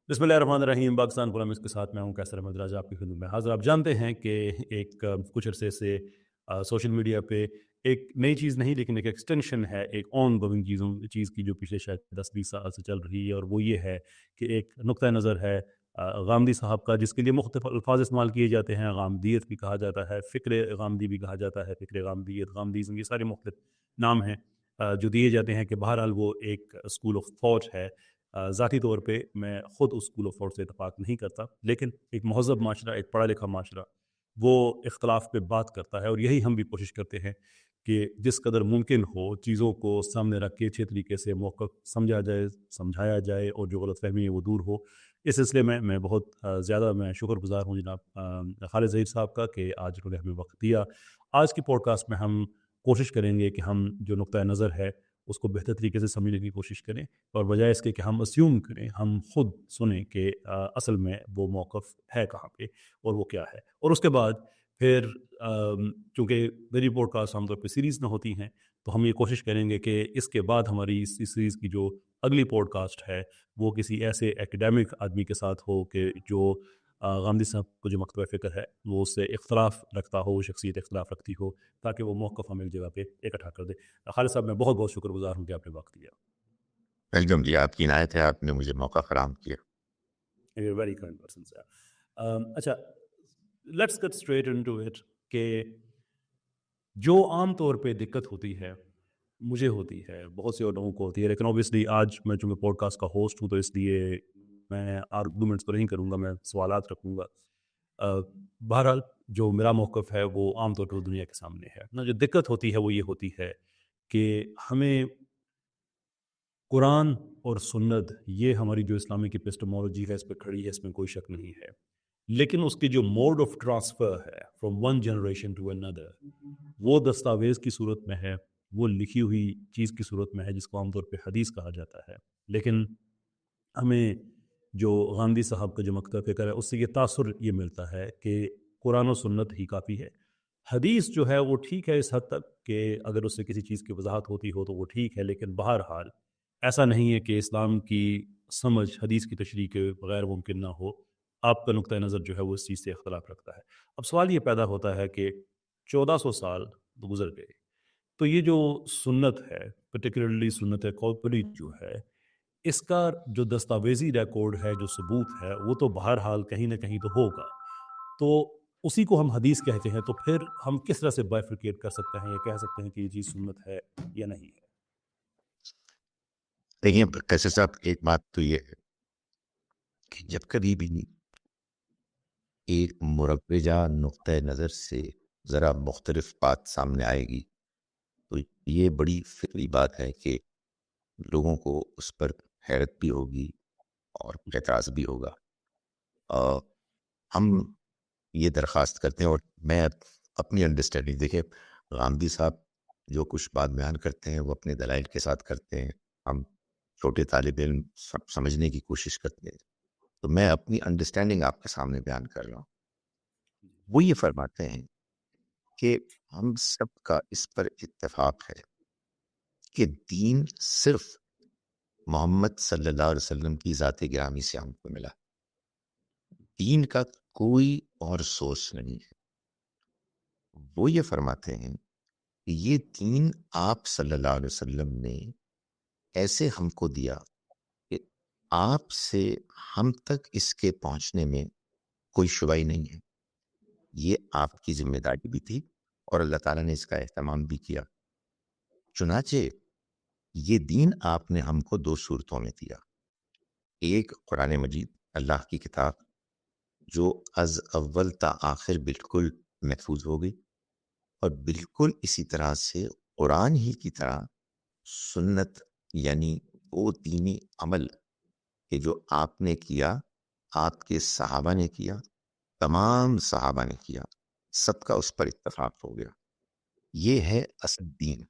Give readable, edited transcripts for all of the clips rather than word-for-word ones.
بسم اللہ الرحمن الرحیم. پاکستان پرامس کے ساتھ میں ہوں کیسر احمد راجہ آپ کی خدمت میں حاضر. آپ جانتے ہیں کہ ایک کچھ عرصے سے سوشل میڈیا پہ ایک نئی چیز نہیں لیکن ایک ایکسٹینشن ہے ایک آن گوئنگ چیز کی جو پچھلے شاید 10-20 سال سے چل رہی ہے, اور وہ یہ ہے کہ ایک نقطہ نظر ہے غامدی صاحب کا, جس کے لیے مختلف الفاظ استعمال کیے جاتے ہیں. غامدیت بھی کہا جاتا ہے, فکر غامدی بھی کہا جاتا ہے, فکر غامدیت, غامدیزم, یہ سارے مختلف نام ہیں جو دیے جاتے ہیں. کہ بہرحال وہ ایک اسکول آف تھاٹ ہے. ذاتی طور پہ میں خود اس اسکول آف تھاٹ سے اتفاق نہیں کرتا, لیکن ایک مہذب معاشرہ, ایک پڑھا لکھا معاشرہ وہ اختلاف پہ بات کرتا ہے, اور یہی ہم بھی کوشش کرتے ہیں کہ جس قدر ممکن ہو چیزوں کو سامنے رکھ کے اچھے طریقے سے موقف سمجھا جائے, سمجھایا جائے, اور جو غلط فہمی ہے وہ دور ہو. اس سلسلے میں بہت زیادہ میں شکر گزار ہوں جناب خالد ظہیر صاحب کا کہ آج انہوں نے ہمیں وقت دیا. آج کی پوڈ کاسٹ میں ہم کوشش کریں گے کہ ہم جو نقطۂ نظر ہے اس کو بہتر طریقے سے سمجھنے کی کوشش کریں, اور بجائے اس کے کہ ہم اسیوم کریں, ہم خود سنیں کہ اصل میں وہ موقف ہے کہاں پہ اور وہ کیا ہے. اور اس کے بعد پھر چونکہ میری پوڈ کاسٹ عام طور پہ سیریز میں ہوتی ہیں, تو ہم یہ کوشش کریں گے کہ اس کے بعد ہماری اس سیریز کی جو اگلی پوڈ کاسٹ ہے وہ کسی ایسے ایکڈیمک آدمی کے ساتھ ہو کہ جو غامدی صاحب کو جو مکتبہ فکر ہے وہ اس سے اختلاف رکھتا ہو, شخصیت اختلاف رکھتی ہو, تاکہ وہ موقف ہم ایک جگہ پہ اکٹھا کر دے. خالد صاحب میں بہت بہت شکر گزار ہوں کہ آپ نے وقت دیا. ویلکم جی, آپ کی عنایت ہے, آپ نے مجھے موقع فراہم کیا. Very kind person sir. اچھا, let's get straight into it کہ جو عام طور پہ دقت ہوتی ہے, مجھے ہوتی ہے, بہت سے اور لوگوں کو ہوتی ہے, لیکن اوبیسلی آج میں چونکہ پوڈ کاسٹ کا ہوسٹ ہوں تو اس لیے میں آرگومنٹس تو نہیں کروں گا, میں سوالات رکھوں گا. بہرحال جو میرا موقف ہے وہ عام طور پر دنیا کے سامنے ہے نا. جو دقت ہوتی ہے وہ یہ ہوتی ہے کہ ہمیں قرآن اور سنت, یہ ہماری جو اسلامک ایپسٹمولوجی ہے اس پہ کھڑی ہے, اس میں کوئی شک نہیں ہے, لیکن اس کی جو موڈ آف ٹرانسفر ہے فرام ون جنریشن ٹو اندر, وہ دستاویز کی صورت میں ہے, وہ لکھی ہوئی چیز کی صورت میں ہے جس کو عام طور پہ حدیث کہا جاتا ہے. لیکن ہمیں جو غامدی صاحب کا جو مکتبہ فکر ہے اس سے یہ تاثر یہ ملتا ہے کہ قرآن و سنت ہی کافی ہے. حدیث جو ہے وہ ٹھیک ہے اس حد تک کہ اگر اس سے کسی چیز کی وضاحت ہوتی ہو تو وہ ٹھیک ہے, لیکن بہرحال ایسا نہیں ہے کہ اسلام کی سمجھ حدیث کی تشریح کے بغیر ممکن نہ ہو. آپ کا نقطۂ نظر جو ہے وہ اس چیز سے اختلاف رکھتا ہے. اب سوال یہ پیدا ہوتا ہے کہ 1400 سال تو گزر گئے, تو یہ جو سنت ہے, پرٹیکولرلی سنت قولی جو ہے, اس کا جو دستاویزی ریکارڈ ہے, جو ثبوت ہے, وہ تو بہرحال کہیں نہ کہیں تو ہوگا. تو اسی کو ہم حدیث کہتے ہیں. تو پھر ہم کس طرح سے بائفرکیٹ کر سکتے ہیں یا کہہ سکتے ہیں کہ یہ چیز سنت ہے یا نہیں ہے؟ دیکھیے کیسے صاحب, ایک بات تو یہ ہے کہ جب کبھی بھی ایک مروجہ نقطۂ نظر سے ذرا مختلف بات سامنے آئے گی تو یہ بڑی فطری بات ہے کہ لوگوں کو اس پر حیرت بھی ہوگی اور اعتراض بھی ہوگا. ہم یہ درخواست کرتے ہیں, اور میں اپنی انڈرسٹینڈنگ, دیکھیں غامدی صاحب جو کچھ بات بیان کرتے ہیں وہ اپنے دلائل کے ساتھ کرتے ہیں, ہم چھوٹے طالب علم سب سمجھنے کی کوشش کرتے ہیں, تو میں اپنی انڈرسٹینڈنگ آپ کے سامنے بیان کر رہا ہوں. وہ یہ فرماتے ہیں کہ ہم سب کا اس پر اتفاق ہے کہ دین صرف محمد صلی اللہ علیہ وسلم کی ذات گرامی سے ہم کو ملا, دین کا کوئی اور سورس نہیں ہے. وہ یہ فرماتے ہیں کہ یہ دین آپ صلی اللہ علیہ وسلم نے ایسے ہم کو دیا کہ آپ سے ہم تک اس کے پہنچنے میں کوئی شبہ ہی نہیں ہے. یہ آپ کی ذمہ داری بھی تھی اور اللہ تعالیٰ نے اس کا اہتمام بھی کیا. چنانچہ یہ دین آپ نے ہم کو دو صورتوں میں دیا, ایک قرآن مجید اللہ کی کتاب جو از اول تا آخر بالکل محفوظ ہو گئی, اور بالکل اسی طرح سے قرآن ہی کی طرح سنت, یعنی وہ دینی عمل کہ جو آپ نے کیا, آپ کے صحابہ نے کیا, تمام صحابہ نے کیا, سب کا اس پر اتفاق ہو گیا. یہ ہے اصل دین.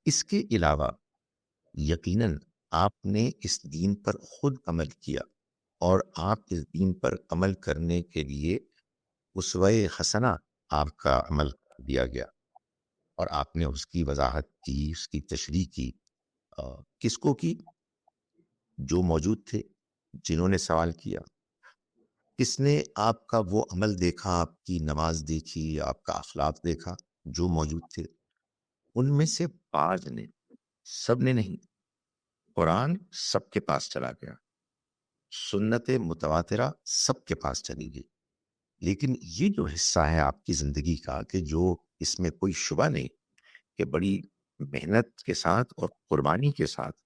اس کے علاوہ یقیناً آپ نے اس دین پر خود عمل کیا, اور آپ اس دین پر عمل کرنے کے لیے اسوہ حسنہ آپ کا عمل دیا گیا, اور آپ نے اس کی وضاحت کی, اس کی تشریح کی. کس کو کی؟ جو موجود تھے, جنہوں نے سوال کیا، کس نے آپ کا وہ عمل دیکھا، آپ کی نماز دیکھی، آپ کا اخلاق دیکھا جو موجود تھے، ان میں سے بعض نے، سب نے نہیں، قرآن سب کے پاس چلا گیا، سنت متواترہ سب کے پاس چلی گئی، لیکن یہ جو حصہ ہے آپ کی زندگی کا کہ جو اس میں کوئی شبہ نہیں کہ بڑی محنت کے ساتھ اور قربانی کے ساتھ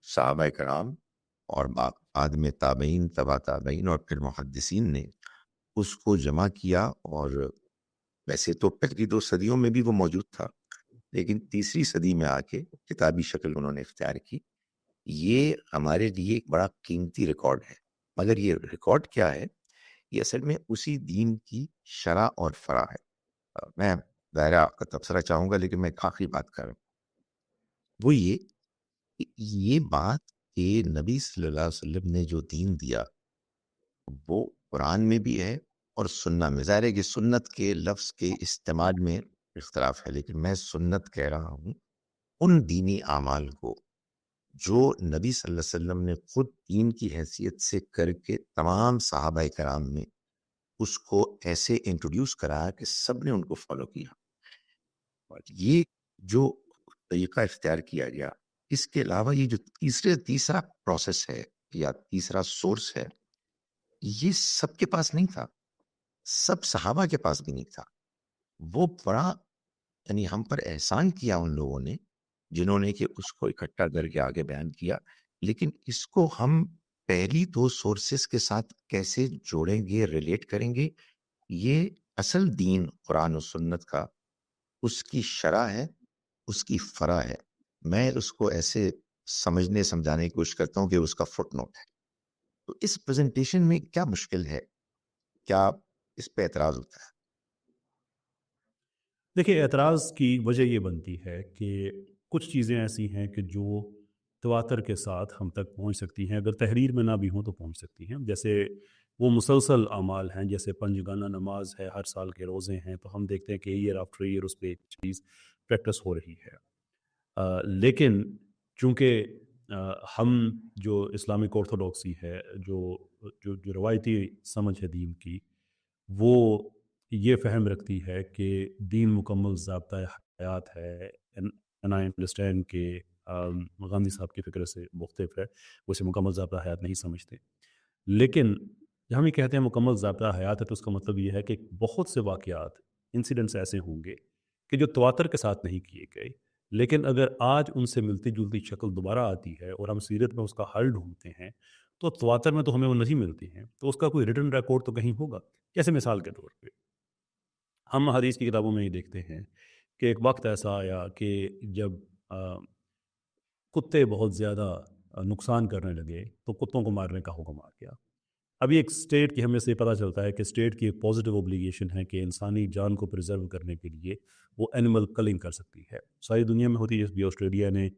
صحابہ کرام اور بعد میں تابعین، تبا تابعین اور پھر محدثین نے اس کو جمع کیا، اور ویسے تو پہلی 2 صدیوں میں بھی وہ موجود تھا، لیکن تیسری صدی میں آ کے کتابی شکل انہوں نے اختیار کی۔ یہ ہمارے لیے ایک بڑا قیمتی ریکارڈ ہے، مگر یہ ریکارڈ کیا ہے؟ یہ اصل میں اسی دین کی شرح اور فرع ہے۔ میں ظاہرہ آپ کا تبصرہ چاہوں گا، لیکن میں ایک آخری بات کر رہا ہوں، وہ یہ کہ یہ بات کہ نبی صلی اللہ علیہ وسلم نے جو دین دیا وہ قرآن میں بھی ہے اور سنت میں۔ ظاہر ہے کہ سنت کے لفظ کے استعمال میں اختلاف ہے، لیکن میں سنت کہہ رہا ہوں ان دینی اعمال کو جو نبی صلی اللہ علیہ وسلم نے خود دین کی حیثیت سے کر کے تمام صحابہ کرام نے اس کو ایسے انٹروڈیوس کرایا کہ سب نے ان کو فالو کیا، اور یہ جو طریقہ اختیار کیا گیا، اس کے علاوہ یہ جو تیسرا پروسیس ہے یا تیسرا سورس ہے، یہ سب کے پاس نہیں تھا، سب صحابہ کے پاس بھی نہیں تھا۔ وہ بڑا، یعنی ہم پر احسان کیا ان لوگوں نے جنہوں نے کہ اس کو اکٹھا کر کے آگے بیان کیا، لیکن اس کو ہم پہلی 2 سورسز کے ساتھ کیسے جوڑیں گے، ریلیٹ کریں گے؟ یہ اصل دین قرآن و سنت کا، اس کی شرح ہے، اس کی فرع ہے۔ میں اس کو ایسے سمجھانے کی کوشش کرتا ہوں کہ اس کا فٹ نوٹ ہے۔ تو اس پریزنٹیشن میں کیا مشکل ہے؟ کیا اس پہ اعتراض ہوتا ہے؟ دیکھیے، اعتراض کی وجہ یہ بنتی ہے کہ کچھ چیزیں ایسی ہیں کہ جو تواتر کے ساتھ ہم تک پہنچ سکتی ہیں، اگر تحریر میں نہ بھی ہوں تو پہنچ سکتی ہیں۔ جیسے وہ مسلسل اعمال ہیں، جیسے پنجگانہ نماز ہے، ہر سال کے روزے ہیں، تو ہم دیکھتے ہیں کہ ایئر آفٹر ایئر اس پہ ایک چیز پریکٹس ہو رہی ہے۔ لیکن چونکہ ہم جو اسلامک آرتھوڈاکسی ہے، جو روایتی سمجھ ہے دین کی، وہ یہ فہم رکھتی ہے کہ دین مکمل ضابطۂ حیات ہے۔ اینڈ آئی انڈرسٹینڈ کہ غاندھی صاحب کی فکر سے مختلف ہے، وہ اسے مکمل ضابطہ حیات نہیں سمجھتے، لیکن جب ہم یہ کہتے ہیں مکمل ضابطہ حیات ہے تو اس کا مطلب یہ ہے کہ بہت سے واقعات، انسیڈنٹس ایسے ہوں گے کہ جو تواتر کے ساتھ نہیں کیے گئے، لیکن اگر آج ان سے ملتی جلتی شکل دوبارہ آتی ہے اور ہم سیرت میں اس کا حل ڈھونڈتے ہیں تو تواتر میں تو ہمیں وہ نہیں ملتی ہیں، تو اس کا کوئی ریٹن ریکارڈ تو کہیں ہوگا۔ جیسے مثال کے طور پہ ہم حدیث کی کتابوں میں یہ دیکھتے ہیں کہ ایک وقت ایسا آیا کہ جب کتے بہت زیادہ نقصان کرنے لگے تو کتوں کو مارنے کا حکم آ گیا۔ ابھی ایک اسٹیٹ کی ہمیں سے پتہ چلتا ہے کہ اسٹیٹ کی ایک پازیٹیو اوبلیگیشن ہے کہ انسانی جان کو پریزرو کرنے کے لیے وہ اینیمل کلنگ کر سکتی ہے۔ ساری دنیا میں ہوتی ہے، جس بھی آسٹریلیا نے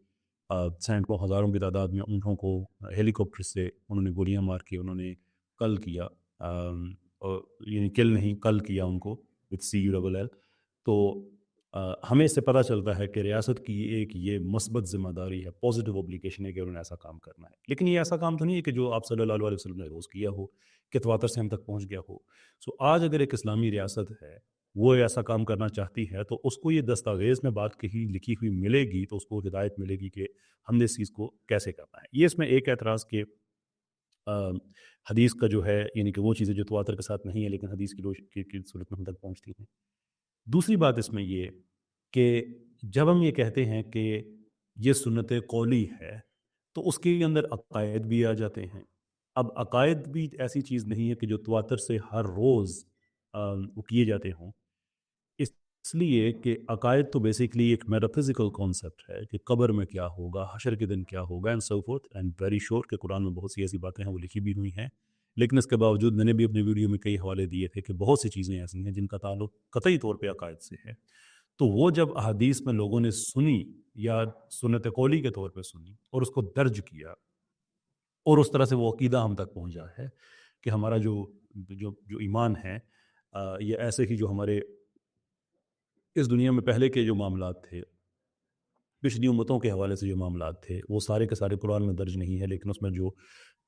سینکڑوں ہزاروں کی تعداد میں اونٹوں کو ہیلی کاپٹر سے انہوں نے گولیاں مار کے انہوں نے کل کیا، یعنی کل نہیں، کل کیا ان کو وتھ CULL۔ تو ہمیں اس سے پتہ چلتا ہے کہ ریاست کی ایک یہ مثبت ذمہ داری ہے، پازیٹیو اوبلیگیشن ہے کہ انہوں نے ایسا کام کرنا ہے۔ لیکن یہ ایسا کام تو نہیں ہے کہ جو آپ صلی اللہ علیہ وسلم نے روز کیا ہو، کہ تواتر سے ہم تک پہنچ گیا ہو۔ آج اگر ایک اسلامی ریاست ہے، وہ ایسا کام کرنا چاہتی ہے تو اس کو یہ دستاویز میں بات کہی لکھی ہوئی ملے گی، تو اس کو ہدایت ملے گی کہ ہم نے اس چیز کو کیسے کرنا ہے۔ یہ اس میں ایک اعتراض کہ حدیث کا جو ہے، یعنی کہ وہ چیزیں جو تواتر کے ساتھ نہیں ہے لیکن حدیث کی صورت میں ہم تک پہنچتی ہیں۔ دوسری بات اس میں یہ کہ جب ہم یہ کہتے ہیں کہ یہ سنت قولی ہے تو اس کے اندر عقائد بھی آ جاتے ہیں۔ اب عقائد بھی ایسی چیز نہیں ہے کہ جو تواتر سے ہر روز وہ کیے جاتے ہوں، اس لیے کہ عقائد تو بیسیکلی ایک میٹافزیکل کانسیپٹ ہے کہ قبر میں کیا ہوگا، حشر کے دن کیا ہوگا، and so forth, and very شور کہ قرآن میں بہت سی ایسی باتیں ہیں وہ لکھی بھی ہوئی ہیں، لیکن اس کے باوجود میں نے بھی اپنے ویڈیو میں کئی حوالے دیے تھے کہ بہت سی چیزیں ایسی ہیں جن کا تعلق قطعی طور پہ عقائد سے ہے۔ تو وہ جب احادیث میں لوگوں نے سنی یا سنت قولی کے طور پہ سنی اور اس کو درج کیا اور اس طرح سے وہ عقیدہ ہم تک پہنچا ہے کہ ہمارا جو ایمان ہے، یہ ایسے ہی جو ہمارے اس دنیا میں پہلے کے جو معاملات تھے، پچھلی امتوں کے حوالے سے جو معاملات تھے، وہ سارے کے سارے قرآن میں درج نہیں ہے، لیکن اس میں جو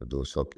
200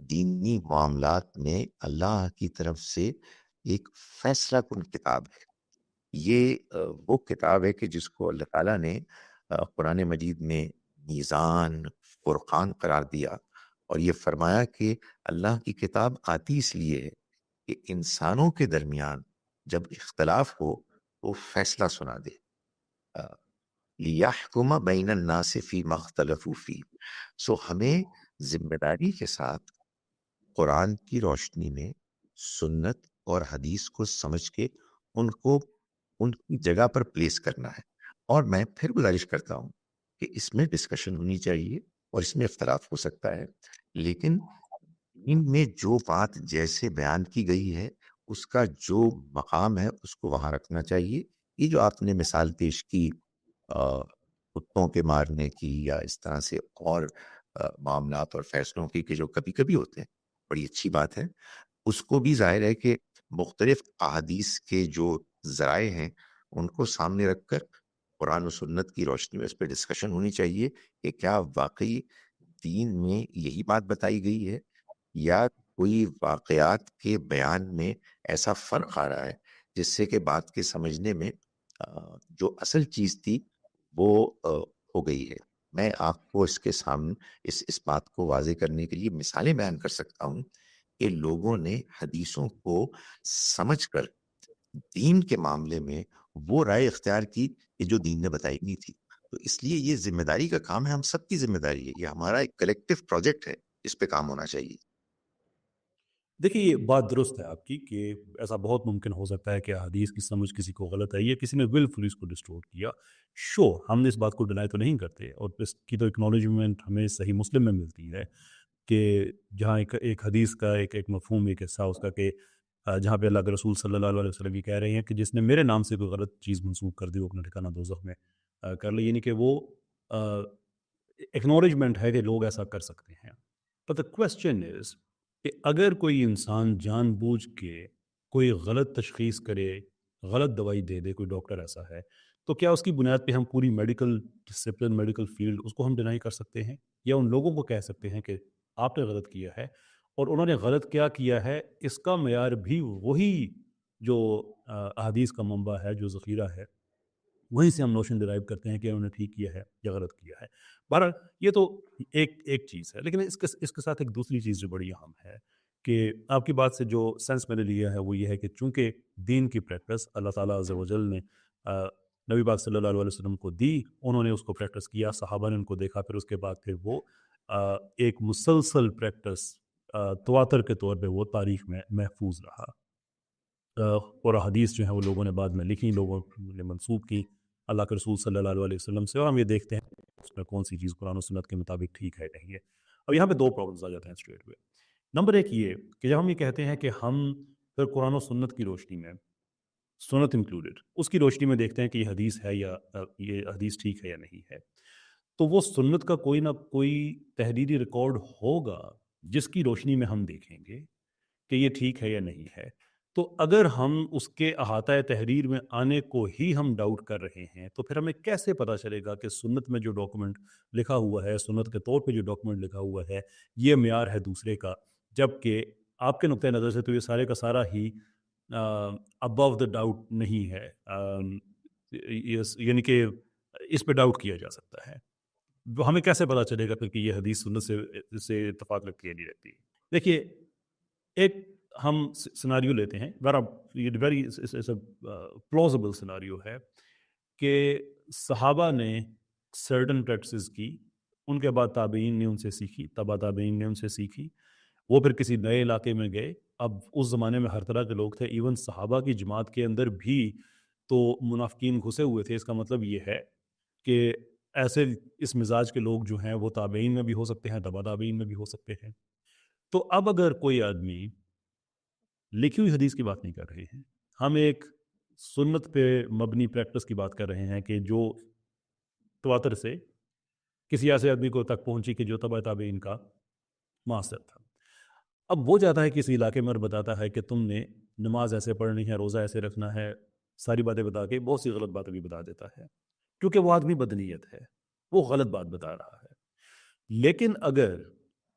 دینی معاملات میں اللہ کی طرف سے ایک فیصلہ کن کتاب ہے. یہ وہ کتاب ہے کہ جس کو اللہ تعالیٰ نے قرآن مجید میں میزان فرقان قرار دیا، اور یہ فرمایا کہ اللہ کی کتاب آتی اس لیے ہے کہ انسانوں کے درمیان جب اختلاف ہو تو فیصلہ سنا دے. لِيَحْكُمَ بَيْنَ النَّاسِ فِي مَا اخْتَلَفُوا فِيهِ. سو ہمیں ذمہ داری کے ساتھ قرآن کی روشنی میں سنت اور حدیث کو سمجھ کے ان کو ان کی جگہ پر پلیس کرنا ہے. اور میں پھر گزارش کرتا ہوں کہ اس میں ڈسکشن ہونی چاہیے اور اس میں اختلاف ہو سکتا ہے، لیکن ان میں جو بات جیسے بیان کی گئی ہے اس کا جو مقام ہے اس کو وہاں رکھنا چاہیے. یہ جو آپ نے مثال پیش کی کتوں کے مارنے کی یا اس طرح سے اور معاملات اور فیصلوں کی کہ جو کبھی کبھی ہوتے ہیں، بڑی اچھی بات ہے. اس کو بھی ظاہر ہے کہ مختلف احادیث کے جو ذرائع ہیں ان کو سامنے رکھ کر قرآن و سنت کی روشنی میں اس پہ ڈسکشن ہونی چاہیے کہ کیا واقعی دین میں یہی بات بتائی گئی ہے، یا کوئی واقعات کے بیان میں ایسا فرق آ رہا ہے جس سے کہ بات کے سمجھنے میں جو اصل چیز تھی وہ ہو گئی ہے. میں آپ کو اس کے سامنے اس بات کو واضح کرنے کے لیے مثالیں بیان کر سکتا ہوں کہ لوگوں نے حدیثوں کو سمجھ کر دین کے معاملے میں وہ رائے اختیار کی کہ جو دین نے بتائی نہیں تھی. تو اس لیے یہ ذمہ داری کا کام ہے، ہم سب کی ذمہ داری ہے، یہ ہمارا ایک کلیکٹو پروجیکٹ ہے، اس پہ کام ہونا چاہیے. دیکھیے یہ بات درست ہے آپ کی کہ ایسا بہت ممکن ہو سکتا ہے کہ حدیث کی سمجھ کسی کو غلط ہے یا کسی نے ولفلی اس کو ڈسٹورٹ کیا. ہم نے اس بات کو ڈینائی تو نہیں کرتے، اور اس کی تو اکنالجمنٹ ہمیں صحیح مسلم میں ملتی ہے کہ جہاں ایک حدیث کا ایک مفہوم، ایک حصہ اس کا کہ جہاں پہ اللہ کے رسول صلی اللہ علیہ وسلم یہ کہہ رہے ہیں کہ جس نے میرے نام سے کوئی غلط چیز منسوخ کر دی وہ اپنا ٹھکانہ دوزخ میں کر لے. یعنی کہ وہ ایکنالجمنٹ ہے کہ لوگ ایسا کر سکتے ہیں. بٹ دا کویسچن از کہ اگر کوئی انسان جان بوجھ کے کوئی غلط تشخیص کرے، غلط دوائی دے دے، کوئی ڈاکٹر ایسا ہے، تو کیا اس کی بنیاد پہ ہم پوری میڈیکل ڈسپلن، میڈیکل فیلڈ اس کو ہم ڈینائی کر سکتے ہیں، یا ان لوگوں کو کہہ سکتے ہیں کہ آپ نے غلط کیا ہے؟ اور انہوں نے غلط کیا ہے اس کا معیار بھی وہی جو احادیث کا منبع ہے، جو ذخیرہ ہے، وہیں سے ہم نوشن ڈرائیو کرتے ہیں کہ انہوں نے ٹھیک کیا ہے یا غلط کیا ہے. بہرحال یہ تو ایک چیز ہے، لیکن اس کے ساتھ ایک دوسری چیز جو بڑی اہم ہے کہ آپ کی بات سے جو سینس میں نے لیا ہے وہ یہ ہے کہ چونکہ دین کی پریکٹس اللہ تعالیٰ عز و جل نے نبی پاک صلی اللہ علیہ وسلم کو دی، انہوں نے اس کو پریکٹس کیا، صحابہ نے ان کو دیکھا، پھر اس کے بعد پھر وہ ایک مسلسل پریکٹس تواتر کے طور پہ وہ تاریخ میں محفوظ رہا. اور حدیث جو ہیں وہ لوگوں نے بعد میں لکھی، لوگوں نے منسوب کی اللہ کے رسول صلی اللہ علیہ وسلم سے، اور ہم یہ دیکھتے ہیں اس میں کون سی چیز قرآن و سنت کے مطابق ٹھیک ہے نہیں ہے. اب یہاں پہ دو پرابلمز آ جاتے ہیں اسٹریٹ وے. نمبر ایک یہ کہ جب ہم یہ کہتے ہیں کہ ہم پھر قرآن و سنت کی روشنی میں، سنت انکلوڈڈ، اس کی روشنی میں دیکھتے ہیں کہ یہ حدیث ہے یا یہ حدیث ٹھیک ہے یا نہیں ہے، تو وہ سنت کا کوئی نہ کوئی تحریری ریکارڈ ہوگا جس کی روشنی میں ہم دیکھیں گے کہ یہ ٹھیک ہے یا نہیں ہے. تو اگر ہم اس کے احاطۂ تحریر میں آنے کو ہی ہم ڈاؤٹ کر رہے ہیں تو پھر ہمیں کیسے پتہ چلے گا کہ سنت میں جو ڈاکومنٹ لکھا ہوا ہے، سنت کے طور پہ جو ڈاکومنٹ لکھا ہوا ہے، یہ معیار ہے دوسرے کا، جبکہ آپ کے نقطۂ نظر سے تو یہ سارے کا سارا ہی ابو دا ڈاؤٹ نہیں ہے. یعنی کہ اس پہ ڈاؤٹ کیا جا سکتا ہے. ہمیں کیسے پتہ چلے گا پھر کہ یہ حدیث سنت سے اتفاق رکھتی ہے نہیں رکھتی؟ دیکھیے ایک ہم سناریو لیتے ہیں، ویری پلازبل سناریو ہے کہ صحابہ نے سرٹن پریکٹسز کی، ان کے بعد تابعین نے ان سے سیکھی، تبع تابعین نے ان سے سیکھی، وہ پھر کسی نئے علاقے میں گئے. اب اس زمانے میں ہر طرح کے لوگ تھے، ایون صحابہ کی جماعت کے اندر بھی تو منافقین گھسے ہوئے تھے. اس کا مطلب یہ ہے کہ ایسے اس مزاج کے لوگ جو ہیں وہ تابعین میں بھی ہو سکتے ہیں، تبع تابعین میں بھی ہو سکتے ہیں. تو اب اگر کوئی آدمی، لکھی ہوئی حدیث کی بات نہیں کر رہے ہیں، ہم ایک سنت پہ مبنی پریکٹس کی بات کر رہے ہیں کہ جو تواتر سے کسی ایسے آدمی کو تک پہنچی کہ جو تبع تابعین کا معاصر تھا. اب وہ جاتا ہے کسی علاقے میں اور بتاتا ہے کہ تم نے نماز ایسے پڑھنی ہے، روزہ ایسے رکھنا ہے، ساری باتیں بتا کے بہت سی غلط باتیں بھی بتا دیتا ہے، کیونکہ وہ آدمی بدنیت ہے، وہ غلط بات بتا رہا ہے. لیکن اگر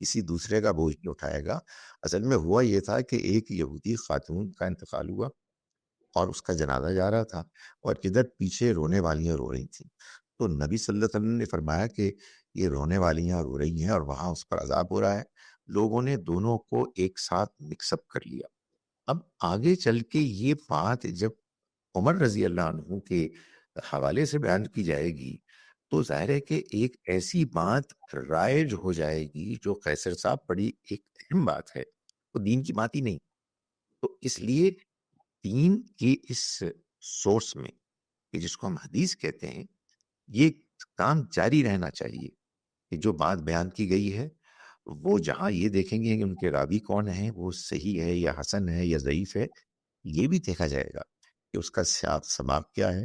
کسی دوسرے کا بوجھ نہیں اٹھائے گا. اصل میں ہوا یہ تھا کہ ایک یہودی خاتون کا انتقال ہوا اور اس کا جنازہ جا رہا تھا اور ادھر پیچھے رونے والیاں رو رہی تھیں. تو نبی صلی اللہ علیہ وسلم نے فرمایا کہ یہ رونے والیاں رو رہی ہیں اور وہاں اس پر عذاب ہو رہا ہے. لوگوں نے دونوں کو ایک ساتھ مکس اپ کر لیا. اب آگے چل کے یہ بات جب عمر رضی اللہ عنہ کے حوالے سے بیان کی جائے گی تو ظاہر ہے کہ ایک ایسی بات رائج ہو جائے گی جو قیصر صاحب بڑی ایک اہم بات ہے، وہ دین کی بات ہی نہیں. تو اس لیے دین کی اس سورس میں کہ جس کو ہم حدیث کہتے ہیں، یہ کام جاری رہنا چاہیے کہ جو بات بیان کی گئی ہے وہ جہاں یہ دیکھیں گے کہ ان کے راوی کون ہیں، وہ صحیح ہے یا حسن ہے یا ضعیف ہے، یہ بھی دیکھا جائے گا کہ اس کا سیاق سباق کیا ہے،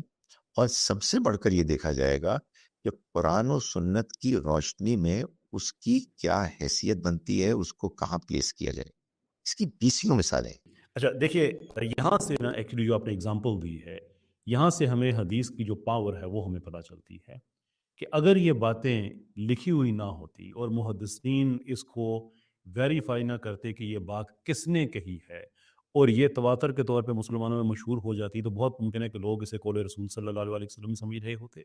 اور سب سے بڑھ کر یہ دیکھا جائے گا کہ قرآن و سنت کی روشنی میں اس کی کیا حیثیت بنتی ہے، اس کو کہاں پلیس کیا جائے. اس کی بیسیوں مثالیں ہیں. اچھا دیکھیے، یہاں سے نا ایکچولی جو آپ نے اگزامپل دی ہے، یہاں سے ہمیں حدیث کی جو پاور ہے وہ ہمیں پتہ چلتی ہے کہ اگر یہ باتیں لکھی ہوئی نہ ہوتی اور محدثین اس کو ویریفائی نہ کرتے کہ یہ بات کس نے کہی ہے اور یہ تواتر کے طور پہ مسلمانوں میں مشہور ہو جاتی، تو بہت ممکن ہے کہ لوگ اسے قول رسول صلی اللہ علیہ وسلم سمجھ رہے ہوتے.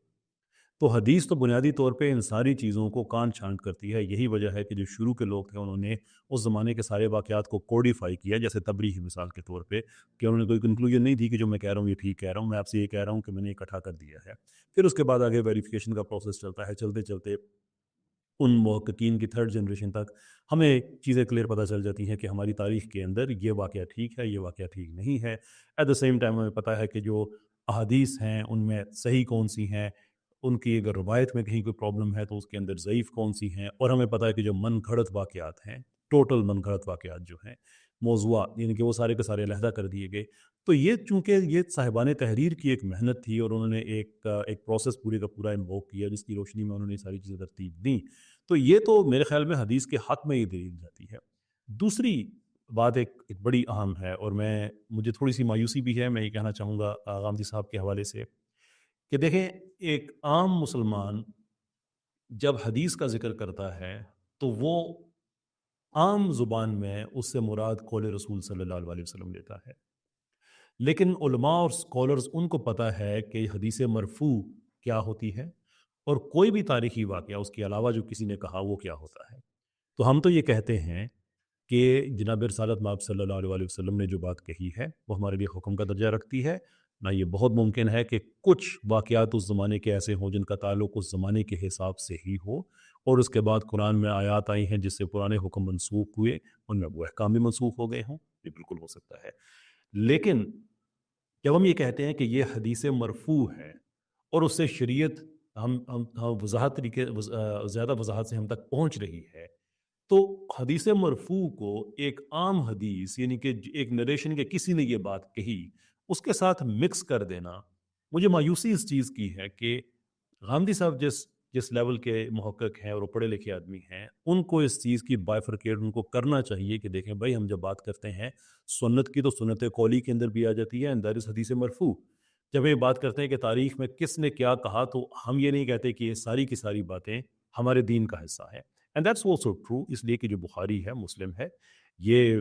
تو حدیث تو بنیادی طور پہ ان ساری چیزوں کو کان چھانٹ کرتی ہے. یہی وجہ ہے کہ جو شروع کے لوگ تھے انہوں نے اس زمانے کے سارے واقعات کو کوڈیفائی کیا، جیسے تبری کی مثال کے طور پہ، کہ انہوں نے کوئی کنکلوژن نہیں دی کہ جو میں کہہ رہا ہوں یہ ٹھیک کہہ رہا ہوں، میں آپ سے یہ کہہ رہا ہوں کہ میں نے اکٹھا کر دیا ہے. پھر اس کے بعد آگے ویریفیکیشن کا پروسیس چلتا ہے. چلتے چلتے ان محققین کی تھرڈ جنریشن تک ہمیں چیزیں کلیئر پتہ چل جاتی ہیں کہ ہماری تاریخ کے اندر یہ واقعہ ٹھیک ہے، یہ واقعہ ٹھیک نہیں ہے. ایٹ دا سیم ٹائم ہمیں پتہ ہے کہ جو احادیث ہیں ان میں صحیح کون سی ہیں، ان کی اگر روایت میں کہیں کوئی پرابلم ہے تو اس کے اندر ضعیف کون سی ہیں. اور ہمیں پتہ ہے کہ جو من گھڑت واقعات ہیں، ٹوٹل من گھڑت واقعات جو ہیں، موضوعات، یعنی کہ وہ سارے کے سارے علیحدہ کر دیے گئے. تو یہ چونکہ یہ صاحبان تحریر کی ایک محنت تھی اور انہوں نے ایک پروسیس پورے کا پورا انووک کیا جس کی روشنی میں انہوں نے ساری چیزیں ترتیب دیں، تو یہ تو میرے خیال میں حدیث کے حق میں یہ دلیل جاتی ہے. دوسری بات ایک بڑی اہم ہے، اور مجھے تھوڑی سی مایوسی بھی ہے، میں یہ کہنا چاہوں گا غامدی صاحب کے حوالے سے، کہ دیکھیں ایک عام مسلمان جب حدیث کا ذکر کرتا ہے تو وہ عام زبان میں اس سے مراد قول رسول صلی اللہ علیہ وسلم لیتا ہے. لیکن علماء اور اسکالرز ان کو پتہ ہے کہ حدیث مرفوع کیا ہوتی ہے اور کوئی بھی تاریخی واقعہ اس کے علاوہ جو کسی نے کہا وہ کیا ہوتا ہے. تو ہم تو یہ کہتے ہیں کہ جناب رسالت مآب صلی اللہ علیہ وسلم نے جو بات کہی ہے وہ ہمارے لیے حکم کا درجہ رکھتی ہے. نہ یہ بہت ممکن ہے کہ کچھ واقعات اس زمانے کے ایسے ہوں جن کا تعلق اس زمانے کے حساب سے ہی ہو، اور اس کے بعد قرآن میں آیات آئی ہیں جس سے پرانے حکم منسوخ ہوئے، ان میں وہ احکام بھی منسوخ ہو گئے ہوں. یہ بالکل ہو سکتا ہے. لیکن جب ہم یہ کہتے ہیں کہ یہ حدیث مرفوع ہے اور اس سے شریعت ہم وضاحت طریقے زیادہ وضاحت سے ہم تک پہنچ رہی ہے، تو حدیث مرفوع کو ایک عام حدیث، یعنی کہ ایک نریشن کے کسی نے یہ بات کہی، اس کے ساتھ مکس کر دینا، مجھے مایوسی اس چیز کی ہے کہ غامدی صاحب جس لیول کے محقق ہیں اور وہ پڑھے لکھے آدمی ہیں، ان کو اس چیز کی بائفرکیٹ ان کو کرنا چاہیے کہ دیکھیں بھائی، ہم جب بات کرتے ہیں سنت کی تو سنت قولی کے اندر بھی آ جاتی ہے، اینڈ دیٹ از حدیث مرفوع. جب یہ بات کرتے ہیں کہ تاریخ میں کس نے کیا کہا، تو ہم یہ نہیں کہتے کہ یہ ساری کی ساری باتیں ہمارے دین کا حصہ ہیں. اینڈ دیٹس آلسو ٹرو، اس لیے کہ جو بخاری ہے، مسلم ہے، یہ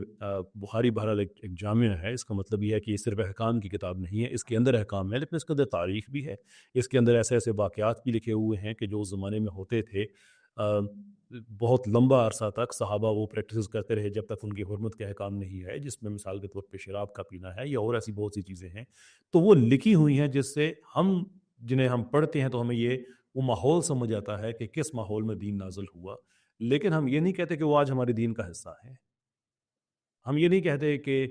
بخاری بہرحال ایک جامع ہے. اس کا مطلب یہ ہے کہ یہ صرف احکام کی کتاب نہیں ہے، اس کے اندر احکام ہے لیکن اس کے اندر تاریخ بھی ہے. اس کے اندر ایسے ایسے واقعات بھی لکھے ہوئے ہیں کہ جو اس زمانے میں ہوتے تھے. بہت لمبا عرصہ تک صحابہ وہ پریکٹسز کرتے رہے جب تک ان کی حرمت کے احکام نہیں ہے، جس میں مثال کے طور پہ شراب کا پینا ہے یا اور ایسی بہت سی چیزیں ہیں. تو وہ لکھی ہوئی ہیں جس سے جنہیں ہم پڑھتے ہیں تو ہمیں وہ ماحول سمجھ آتا ہے کہ کس ماحول میں دین نازل ہوا. لیکن ہم یہ نہیں کہتے کہ وہ آج ہمارے دین کا حصہ ہے. ہم یہ نہیں کہتے کہ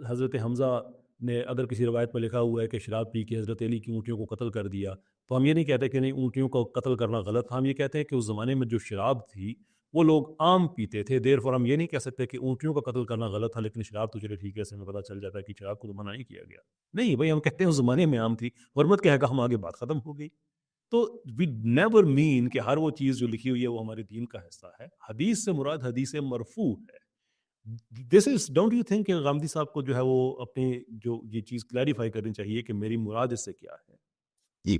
حضرت حمزہ نے اگر کسی روایت میں لکھا ہوا ہے کہ شراب پی کے حضرت علی کی اونٹیوں کو قتل کر دیا، تو ہم یہ نہیں کہتے کہ نہیں، اونٹیوں کو قتل کرنا غلط تھا. ہم یہ کہتے ہیں کہ اس زمانے میں جو شراب تھی وہ لوگ عام پیتے تھے، دیر فور ہم یہ نہیں کہہ سکتے کہ اونٹیوں کا قتل کرنا غلط تھا لیکن شراب تو چلے ٹھیک ہے، سے ہمیں پتہ چل جاتا ہے کہ شراب کو تو منع نہیں کیا گیا. نہیں بھائی، ہم کہتے ہیں اس زمانے میں عام تھی، حرمت کے احکام آگے بات ختم ہو گئی. تو وی نیور مین کہ ہر وہ چیز جو لکھی ہوئی ہے وہ ہمارے دین کا حصہ ہے. حدیث سے مراد حدیث مرفوع ہے. دس از، ڈونٹ یو تھنک کہ غامدی صاحب کو جو ہے وہ اپنی جو یہ چیز کلیریفائی کرنی چاہیے کہ میری مراد اس سے کیا ہے؟ جی،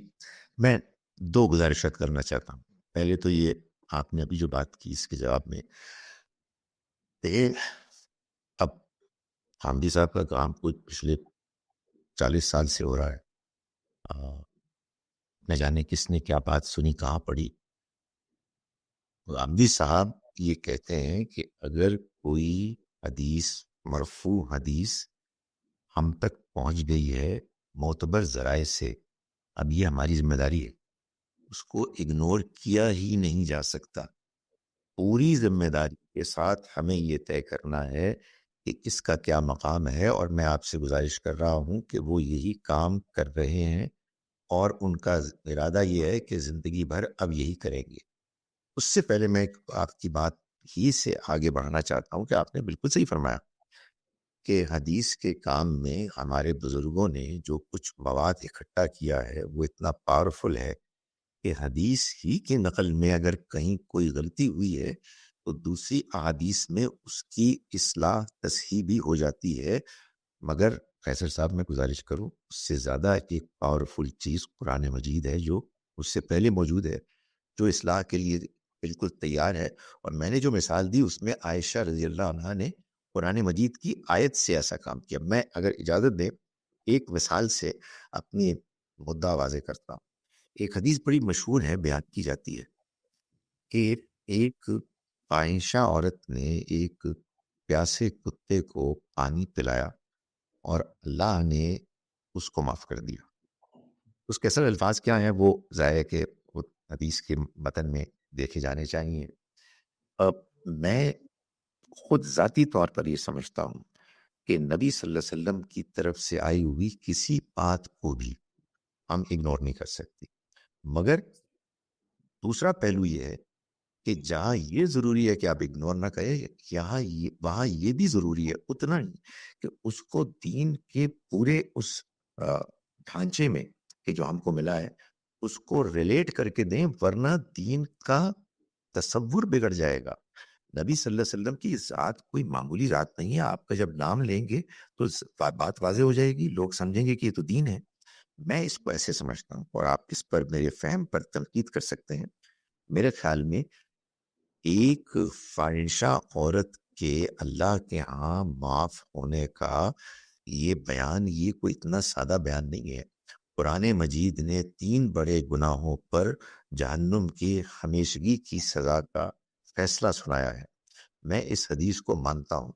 میں 2 گزارشات کرنا چاہتا ہوں. پہلے تو یہ آپ نے ابھی جو بات کی اس کے جواب میں، دیکھیے اب حامدی صاحب کا کام کچھ پچھلے 40 سال سے ہو رہا ہے. آ، نہ جانے کس نے کیا بات سنی، کہاں پڑھی. حامدی صاحب یہ کہتے ہیں کہ اگر کوئی حدیث، مرفوع حدیث ہم تک پہنچ گئی ہے معتبر ذرائع سے، اب یہ ہماری ذمہ داری ہے، اس کو اگنور کیا ہی نہیں جا سکتا. پوری ذمہ داری کے ساتھ ہمیں یہ طے کرنا ہے کہ اس کا کیا مقام ہے، اور میں آپ سے گزارش کر رہا ہوں کہ وہ یہی کام کر رہے ہیں اور ان کا ارادہ یہ ہے کہ زندگی بھر اب یہی کریں گے. اس سے پہلے میں آپ کی بات ہی سے آگے بڑھنا چاہتا ہوں کہ آپ نے بالکل صحیح فرمایا کہ حدیث کے کام میں ہمارے بزرگوں نے جو کچھ مواد اکٹھا کیا ہے وہ اتنا پاورفل ہے کہ حدیث ہی کی نقل میں اگر کہیں کوئی غلطی ہوئی ہے تو دوسری احادیث میں اس کی اصلاح تصحیح بھی ہو جاتی ہے. مگر فیصل صاحب میں گزارش کروں، اس سے زیادہ ایک پاورفل چیز قرآن مجید ہے جو اس سے پہلے موجود ہے، جو اصلاح کے لیے بالکل تیار ہے. اور میں نے جو مثال دی اس میں عائشہ رضی اللہ عنہا نے قرآن مجید کی آیت سے ایسا کام کیا. میں اگر اجازت دیں ایک مثال سے اپنی مدعا واضح کرتا ہوں. ایک حدیث بڑی مشہور ہے، بیان کی جاتی ہے کہ ایک فاحشہ عورت نے ایک پیاسے کتے کو پانی پلایا اور اللہ نے اس کو معاف کر دیا. اس کے اصل الفاظ کیا ہیں وہ ظاہر کہ وہ حدیث کے متن میں دیکھے جانے چاہیے. اب میں خود ذاتی طور پر یہ سمجھتا ہوں کہ نبی صلی اللہ علیہ وسلم کی طرف سے آئی ہوئی کسی بات کو بھی ہم اگنور نہیں کر سکتے. مگر دوسرا پہلو یہ ہے کہ جہاں یہ ضروری ہے کہ آپ اگنور نہ کریں، وہاں یہ بھی ضروری ہے اتنا نہیں کہ اس کو دین کے پورے اس ڈھانچے میں کہ جو ہم کو ملا ہے اس کو ریلیٹ کر کے دیں، ورنہ دین کا تصور بگڑ جائے گا. نبی صلی اللہ علیہ وسلم کی ذات کوئی معمولی ذات نہیں ہے. آپ کا جب نام لیں گے تو بات واضح ہو جائے گی، لوگ سمجھیں گے کہ یہ تو دین ہے. میں اس کو ایسے سمجھتا ہوں، اور آپ اس پر میرے فہم پر تنقید کر سکتے ہیں. میرے خیال میں ایک فاحشہ عورت کے اللہ کے ہاں معاف ہونے کا یہ بیان، یہ کوئی اتنا سادہ بیان نہیں ہے. قرآن مجید نے 3 بڑے گناہوں پر جہنم کی ہمیشگی کی سزا کا فیصلہ سنایا ہے. میں اس حدیث کو مانتا ہوں.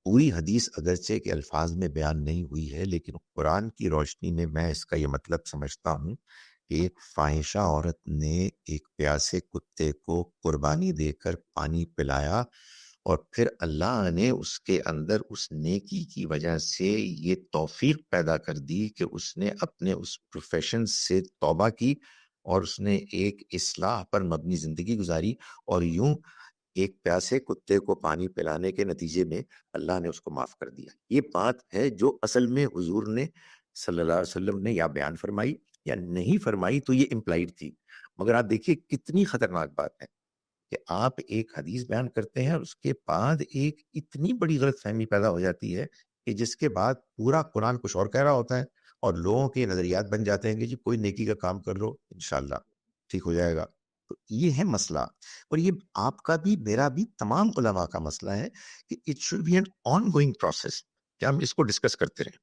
پوری حدیث اگرچہ کے الفاظ میں بیان نہیں ہوئی ہے، لیکن قرآن کی روشنی میں میں اس کا یہ مطلب سمجھتا ہوں کہ ایک فاحشہ عورت نے ایک پیاسے کتے کو قربانی دے کر پانی پلایا، اور پھر اللہ نے اس کے اندر اس نیکی کی وجہ سے یہ توفیق پیدا کر دی کہ اس نے اپنے اس پروفیشن سے توبہ کی اور اس نے ایک اصلاح پر مبنی زندگی گزاری، اور یوں ایک پیاسے کتے کو پانی پلانے کے نتیجے میں اللہ نے اس کو معاف کر دیا. یہ بات ہے جو اصل میں حضور نے صلی اللہ علیہ وسلم نے یا بیان فرمائی یا نہیں فرمائی تو یہ امپلائڈ تھی. مگر آپ دیکھیے کتنی خطرناک بات ہے کہ آپ ایک حدیث بیان کرتے ہیں اور اس کے بعد ایک اتنی بڑی غلط فہمی پیدا ہو جاتی ہے کہ جس کے بعد پورا قرآن کچھ اور کہہ رہا ہوتا ہے اور لوگوں کے نظریات بن جاتے ہیں کہ جی کوئی نیکی کا کام کر لو انشاءاللہ ٹھیک ہو جائے گا. تو یہ ہے مسئلہ، اور یہ آپ کا بھی میرا بھی تمام علماء کا مسئلہ ہے کہ it should be an ongoing process, کہ ہم اس کو ڈسکس کرتے رہیں.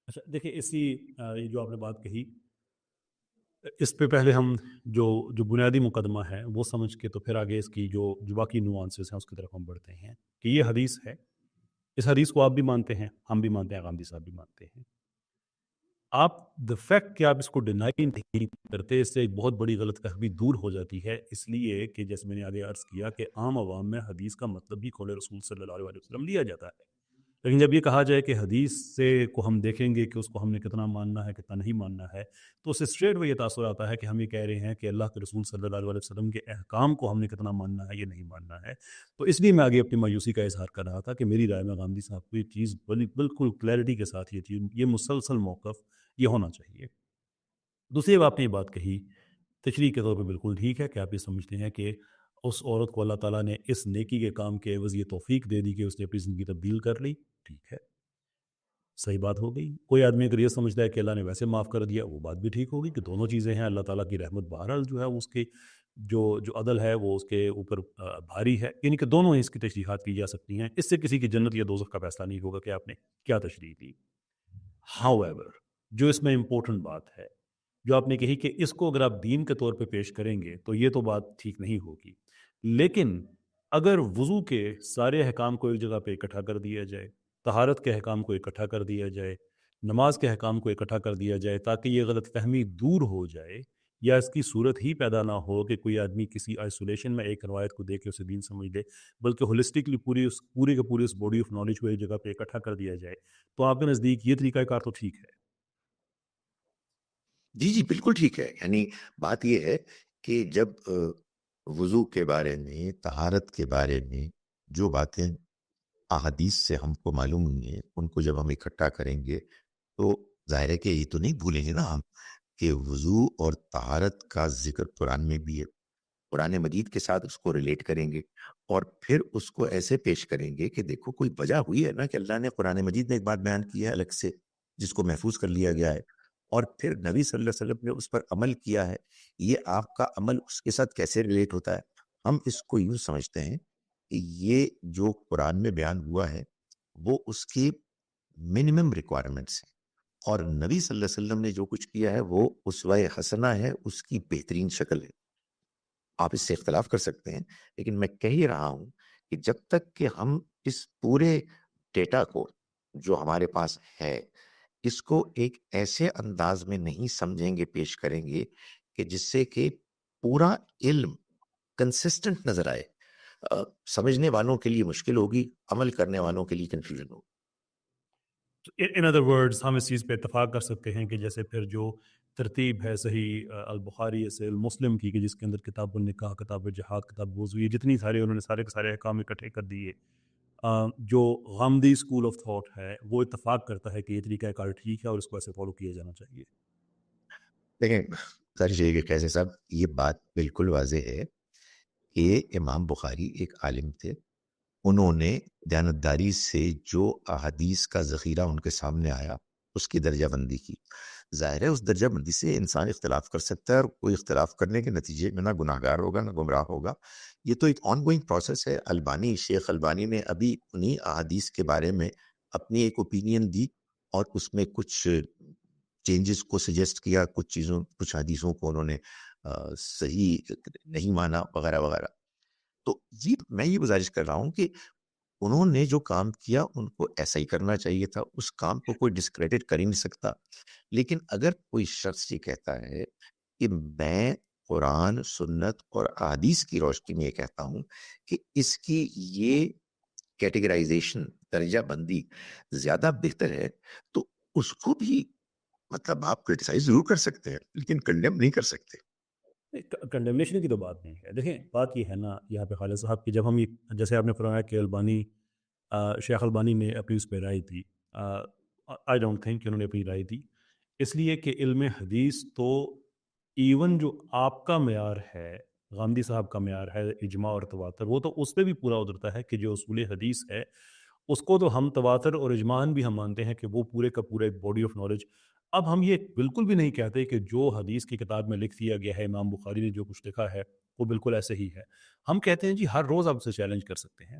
اچھا دیکھیں، اسی یہ جو آپ نے بات کہی، اس پہ پہلے ہم جو بنیادی مقدمہ ہے وہ سمجھ کے تو پھر آگے اس کی جو باقی نوانسز ہیں اس کی طرف ہم بڑھتے ہیں کہ یہ حدیث ہے. اس حدیث کو آپ بھی مانتے ہیں، ہم بھی مانتے ہیں، غامدی صاحب بھی مانتے ہیں. آپ دا فیکٹ کہ آپ اس کو ڈینائی نہیں کرتے، اس سے ایک بہت بڑی غلط فہمی دور ہو جاتی ہے. اس لیے کہ جیسے میں نے آگے عرض کیا کہ عام عوام میں حدیث کا مطلب بھی قول رسول صلی اللہ علیہ وسلم لیا جاتا ہے. لیکن جب یہ کہا جائے کہ حدیث سے کو ہم دیکھیں گے کہ اس کو ہم نے کتنا ماننا ہے کتنا نہیں ماننا ہے، تو اس سے اسٹریٹ وہ یہ تاثر آتا ہے کہ ہم یہ کہہ رہے ہیں کہ اللہ کے رسول صلی اللہ علیہ وسلم کے احکام کو ہم نے کتنا ماننا ہے یہ نہیں ماننا ہے. تو اس لیے میں آگے اپنی مایوسی کا اظہار کر رہا تھا کہ میری رائے میں غامدی صاحب کو یہ چیز بالکل کلیئرٹی کے ساتھ یہ مسلسل موقف یہ ہونا چاہیے. دوسری آپ نے یہ بات کہی تشریح کے طور پہ بالکل ٹھیک ہے کہ آپ یہ سمجھتے ہیں کہ اس عورت کو اللہ تعالیٰ نے اس نیکی کے کام کے عوض یہ توفیق دے دی کہ اس نے اپنی زندگی تبدیل کر لی. ٹھیک ہے. صحیح بات ہو گئی. کوئی آدمی اگر یہ سمجھتا ہے کہ اللہ نے ویسے معاف کر دیا, وہ بات بھی ٹھیک ہوگی کہ دونوں چیزیں ہیں. اللہ تعالیٰ کی رحمت بہرحال جو ہے اس کے جو عدل ہے وہ اس کے اوپر بھاری ہے, یعنی کہ دونوں ہی اس کی تشریحات کی جا سکتی ہیں. اس سے کسی کی جنت یا دوزخ کا فیصلہ نہیں ہوگا کہ آپ نے کیا تشریح دی. However, جو اس میں امپورٹنٹ بات ہے جو آپ نے کہی کہ اس کو اگر آپ دین کے طور پہ پیش کریں گے تو یہ تو بات ٹھیک نہیں ہوگی. لیکن اگر وضو کے سارے احکام کو ایک جگہ پہ اکٹھا کر دیا جائے, طہارت کے احکام کو اکٹھا کر دیا جائے, نماز کے احکام کو اکٹھا کر دیا جائے تاکہ یہ غلط فہمی دور ہو جائے یا اس کی صورت ہی پیدا نہ ہو کہ کوئی آدمی کسی آئسولیشن میں ایک روایت کو دیکھ کے اسے دین سمجھ لے, بلکہ ہولسٹکلی پوری کے پوری اس باڈی آف نالج کو ایک جگہ پہ اکٹھا کر دیا جائے, تو آپ کے نزدیک یہ طریقہ کار تو ٹھیک ہے؟ جی جی بالکل ٹھیک ہے. یعنی بات یہ ہے کہ جب وضو کے بارے میں، طہارت کے بارے میں جو باتیں احادیث سے ہم کو معلوم ہوئی ہیں، ان کو جب ہم اکٹھا کریں گے تو ظاہر ہے کہ یہ تو نہیں بھولیں گے نا ہم کہ وضو اور طہارت کا ذکر قرآن میں بھی ہے. قرآن مجید کے ساتھ اس کو ریلیٹ کریں گے اور پھر اس کو ایسے پیش کریں گے کہ دیکھو کوئی وجہ ہوئی ہے نا کہ اللہ نے قرآن مجید میں ایک بات بیان کی ہے الگ سے جس کو محفوظ کر لیا گیا ہے، اور پھر نبی صلی اللہ علیہ وسلم نے اس پر عمل کیا ہے. یہ آپ کا عمل اس کے ساتھ کیسے ریلیٹ ہوتا ہے؟ ہم اس کو یوں سمجھتے ہیں کہ یہ جو قرآن میں بیان ہوا ہے وہ اس کی منیمم ریکوائرمنٹس ہیں، اور نبی صلی اللہ علیہ وسلم نے جو کچھ کیا ہے وہ اسوہ حسنہ ہے، اس کی بہترین شکل ہے. آپ اس سے اختلاف کر سکتے ہیں، لیکن میں کہہ ہی رہا ہوں کہ جب تک کہ ہم اس پورے ڈیٹا کو جو ہمارے پاس ہے اس کو ایک ایسے انداز میں نہیں سمجھیں گے، پیش کریں گے کہ جس سے کہ پورا علم کنسسٹنٹ نظر آئے، سمجھنے والوں کے لیے مشکل ہوگی، عمل کرنے والوں کے لیے کنفیوژن ہوگی. ان ادر ورڈز ہم اس چیز پہ اتفاق کر سکتے ہیں کہ جیسے پھر جو ترتیب ہے صحیح البخاری سے مسلم کی کہ جس کے اندر کتاب النکاح، کتاب جہاد، کتاب وضو، یہ جتنی سارے انہوں نے سارے کے سارے احکام اکٹھے کر دیے، جو غامدی اسکول آف تھاٹ ہے وہ اتفاق کرتا ہے کہ یہ طریقہ کار ٹھیک ہے اور اس کو ایسے فالو کیا جانا چاہیے. دیکھیں سر یہ کہ کیسے صاحب یہ بات بالکل واضح ہے کہ امام بخاری ایک عالم تھے، انہوں نے دیانتداری سے جو احادیث کا ذخیرہ ان کے سامنے آیا اس کی درجہ بندی کی. ظاہر ہے اس درجہ بندی سے انسان اختلاف کر سکتا ہے، اور کوئی اختلاف کرنے کے نتیجے میں نہ گناہ گار ہوگا نہ گمراہ ہوگا. یہ تو ایک آن گوئنگ پروسیس ہے. شیخ البانی نے ابھی انہی احادیث کے بارے میں اپنی ایک اوپینین دی اور اس میں کچھ چینجز کو سجیسٹ کیا، کچھ حدیثوں کو انہوں نے صحیح نہیں مانا وغیرہ وغیرہ. تو میں یہ گزارش کر رہا ہوں کہ انہوں نے جو کام کیا ان کو ایسا ہی کرنا چاہیے تھا، اس کام کو کوئی ڈسکریڈٹ کر ہی نہیں سکتا. لیکن اگر کوئی شخص یہ کہتا ہے کہ میں قرآن، سنت اور احادیث کی روشنی میں یہ کہتا ہوں کہ اس کی یہ کیٹیگرائزیشن، درجہ بندی زیادہ بہتر ہے، تو اس کو بھی مطلب آپ کرٹیسائز ضرور کر سکتے ہیں لیکن کنڈیم نہیں کر سکتے. کنڈیمنیشن کی تو بات نہیں ہے. دیکھیں بات یہ ہے نا یہاں پہ خالد صاحب کہ جب ہم یہ جیسے آپ نے فرمایا کہ البانی شیخ البانی نے اپنی اس پہ رائے دی، آئی ڈونٹ تھنک کہ انہوں نے اپنی رائے دی، اس لیے کہ علم حدیث تو ایون جو آپ کا معیار ہے، غامدی صاحب کا معیار ہے اجماع اور تواتر، وہ تو اس پہ بھی پورا اترتا ہے کہ جو اصول حدیث ہے اس کو تو ہم تواتر اور اجماعاً بھی ہم مانتے ہیں کہ وہ پورے کا پورا ایک باڈی آف نالج. اب ہم یہ بالکل بھی نہیں کہتے کہ جو حدیث کی کتاب میں لکھ دیا گیا ہے، امام بخاری نے جو کچھ لکھا ہے وہ بالکل ایسے ہی ہے. ہم کہتے ہیں جی ہر روز آپ اسے چیلنج کر سکتے ہیں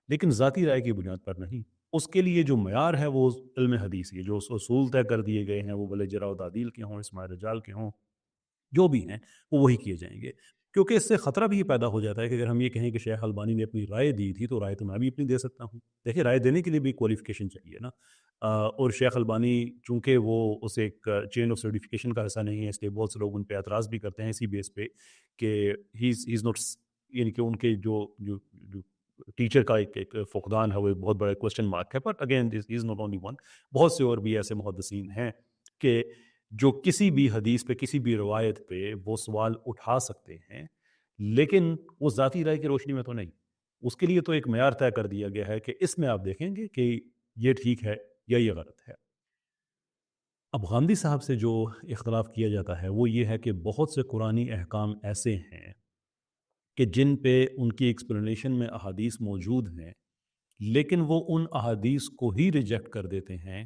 لیکن ذاتی رائے کی بنیاد پر نہیں. اس کے لیے جو معیار ہے وہ علم حدیث ہے، جو اصول طے کر دیے گئے ہیں وہ بھلے جرح و تعدیل کے ہوں، اسماء رجال کے ہوں، جو بھی ہیں وہ وہی کیے جائیں گے. کیونکہ اس سے خطرہ بھی یہ پیدا ہو جاتا ہے کہ اگر ہم یہ کہیں کہ شیخ البانی نے اپنی رائے دی تھی تو رائے تو میں بھی اپنی دے سکتا ہوں. دیکھیں رائے دینے کے لیے بھی کوالیفیکیشن چاہیے نا. اور شیخ البانی چونکہ وہ اس ایک چین آف سرٹیفکیشن کا حصہ نہیں ہے، اس لیے بہت سے لوگ ان پہ اعتراض بھی کرتے ہیں اسی بیس پہ کہ ہی از ناٹ، یعنی کہ ان کے جو ٹیچر کا ایک فقدان ہے وہ ایک بہت بڑا کوشچن مارک ہے. But again this is not only one, بہت سے اور بھی ایسے محدثین ہیں کہ جو کسی بھی حدیث پہ، کسی بھی روایت پہ وہ سوال اٹھا سکتے ہیں، لیکن وہ ذاتی رائے کی روشنی میں تو نہیں. اس کے لیے تو ایک معیار طے کر دیا گیا ہے کہ اس میں آپ دیکھیں گے کہ یہ ٹھیک ہے یا یہ غلط ہے. اب غامدی صاحب سے جو اختلاف کیا جاتا ہے وہ یہ ہے کہ بہت سے قرآنی احکام ایسے ہیں کہ جن پہ ان کی ایکسپلینیشن میں احادیث موجود ہیں، لیکن وہ ان احادیث کو ہی ریجیکٹ کر دیتے ہیں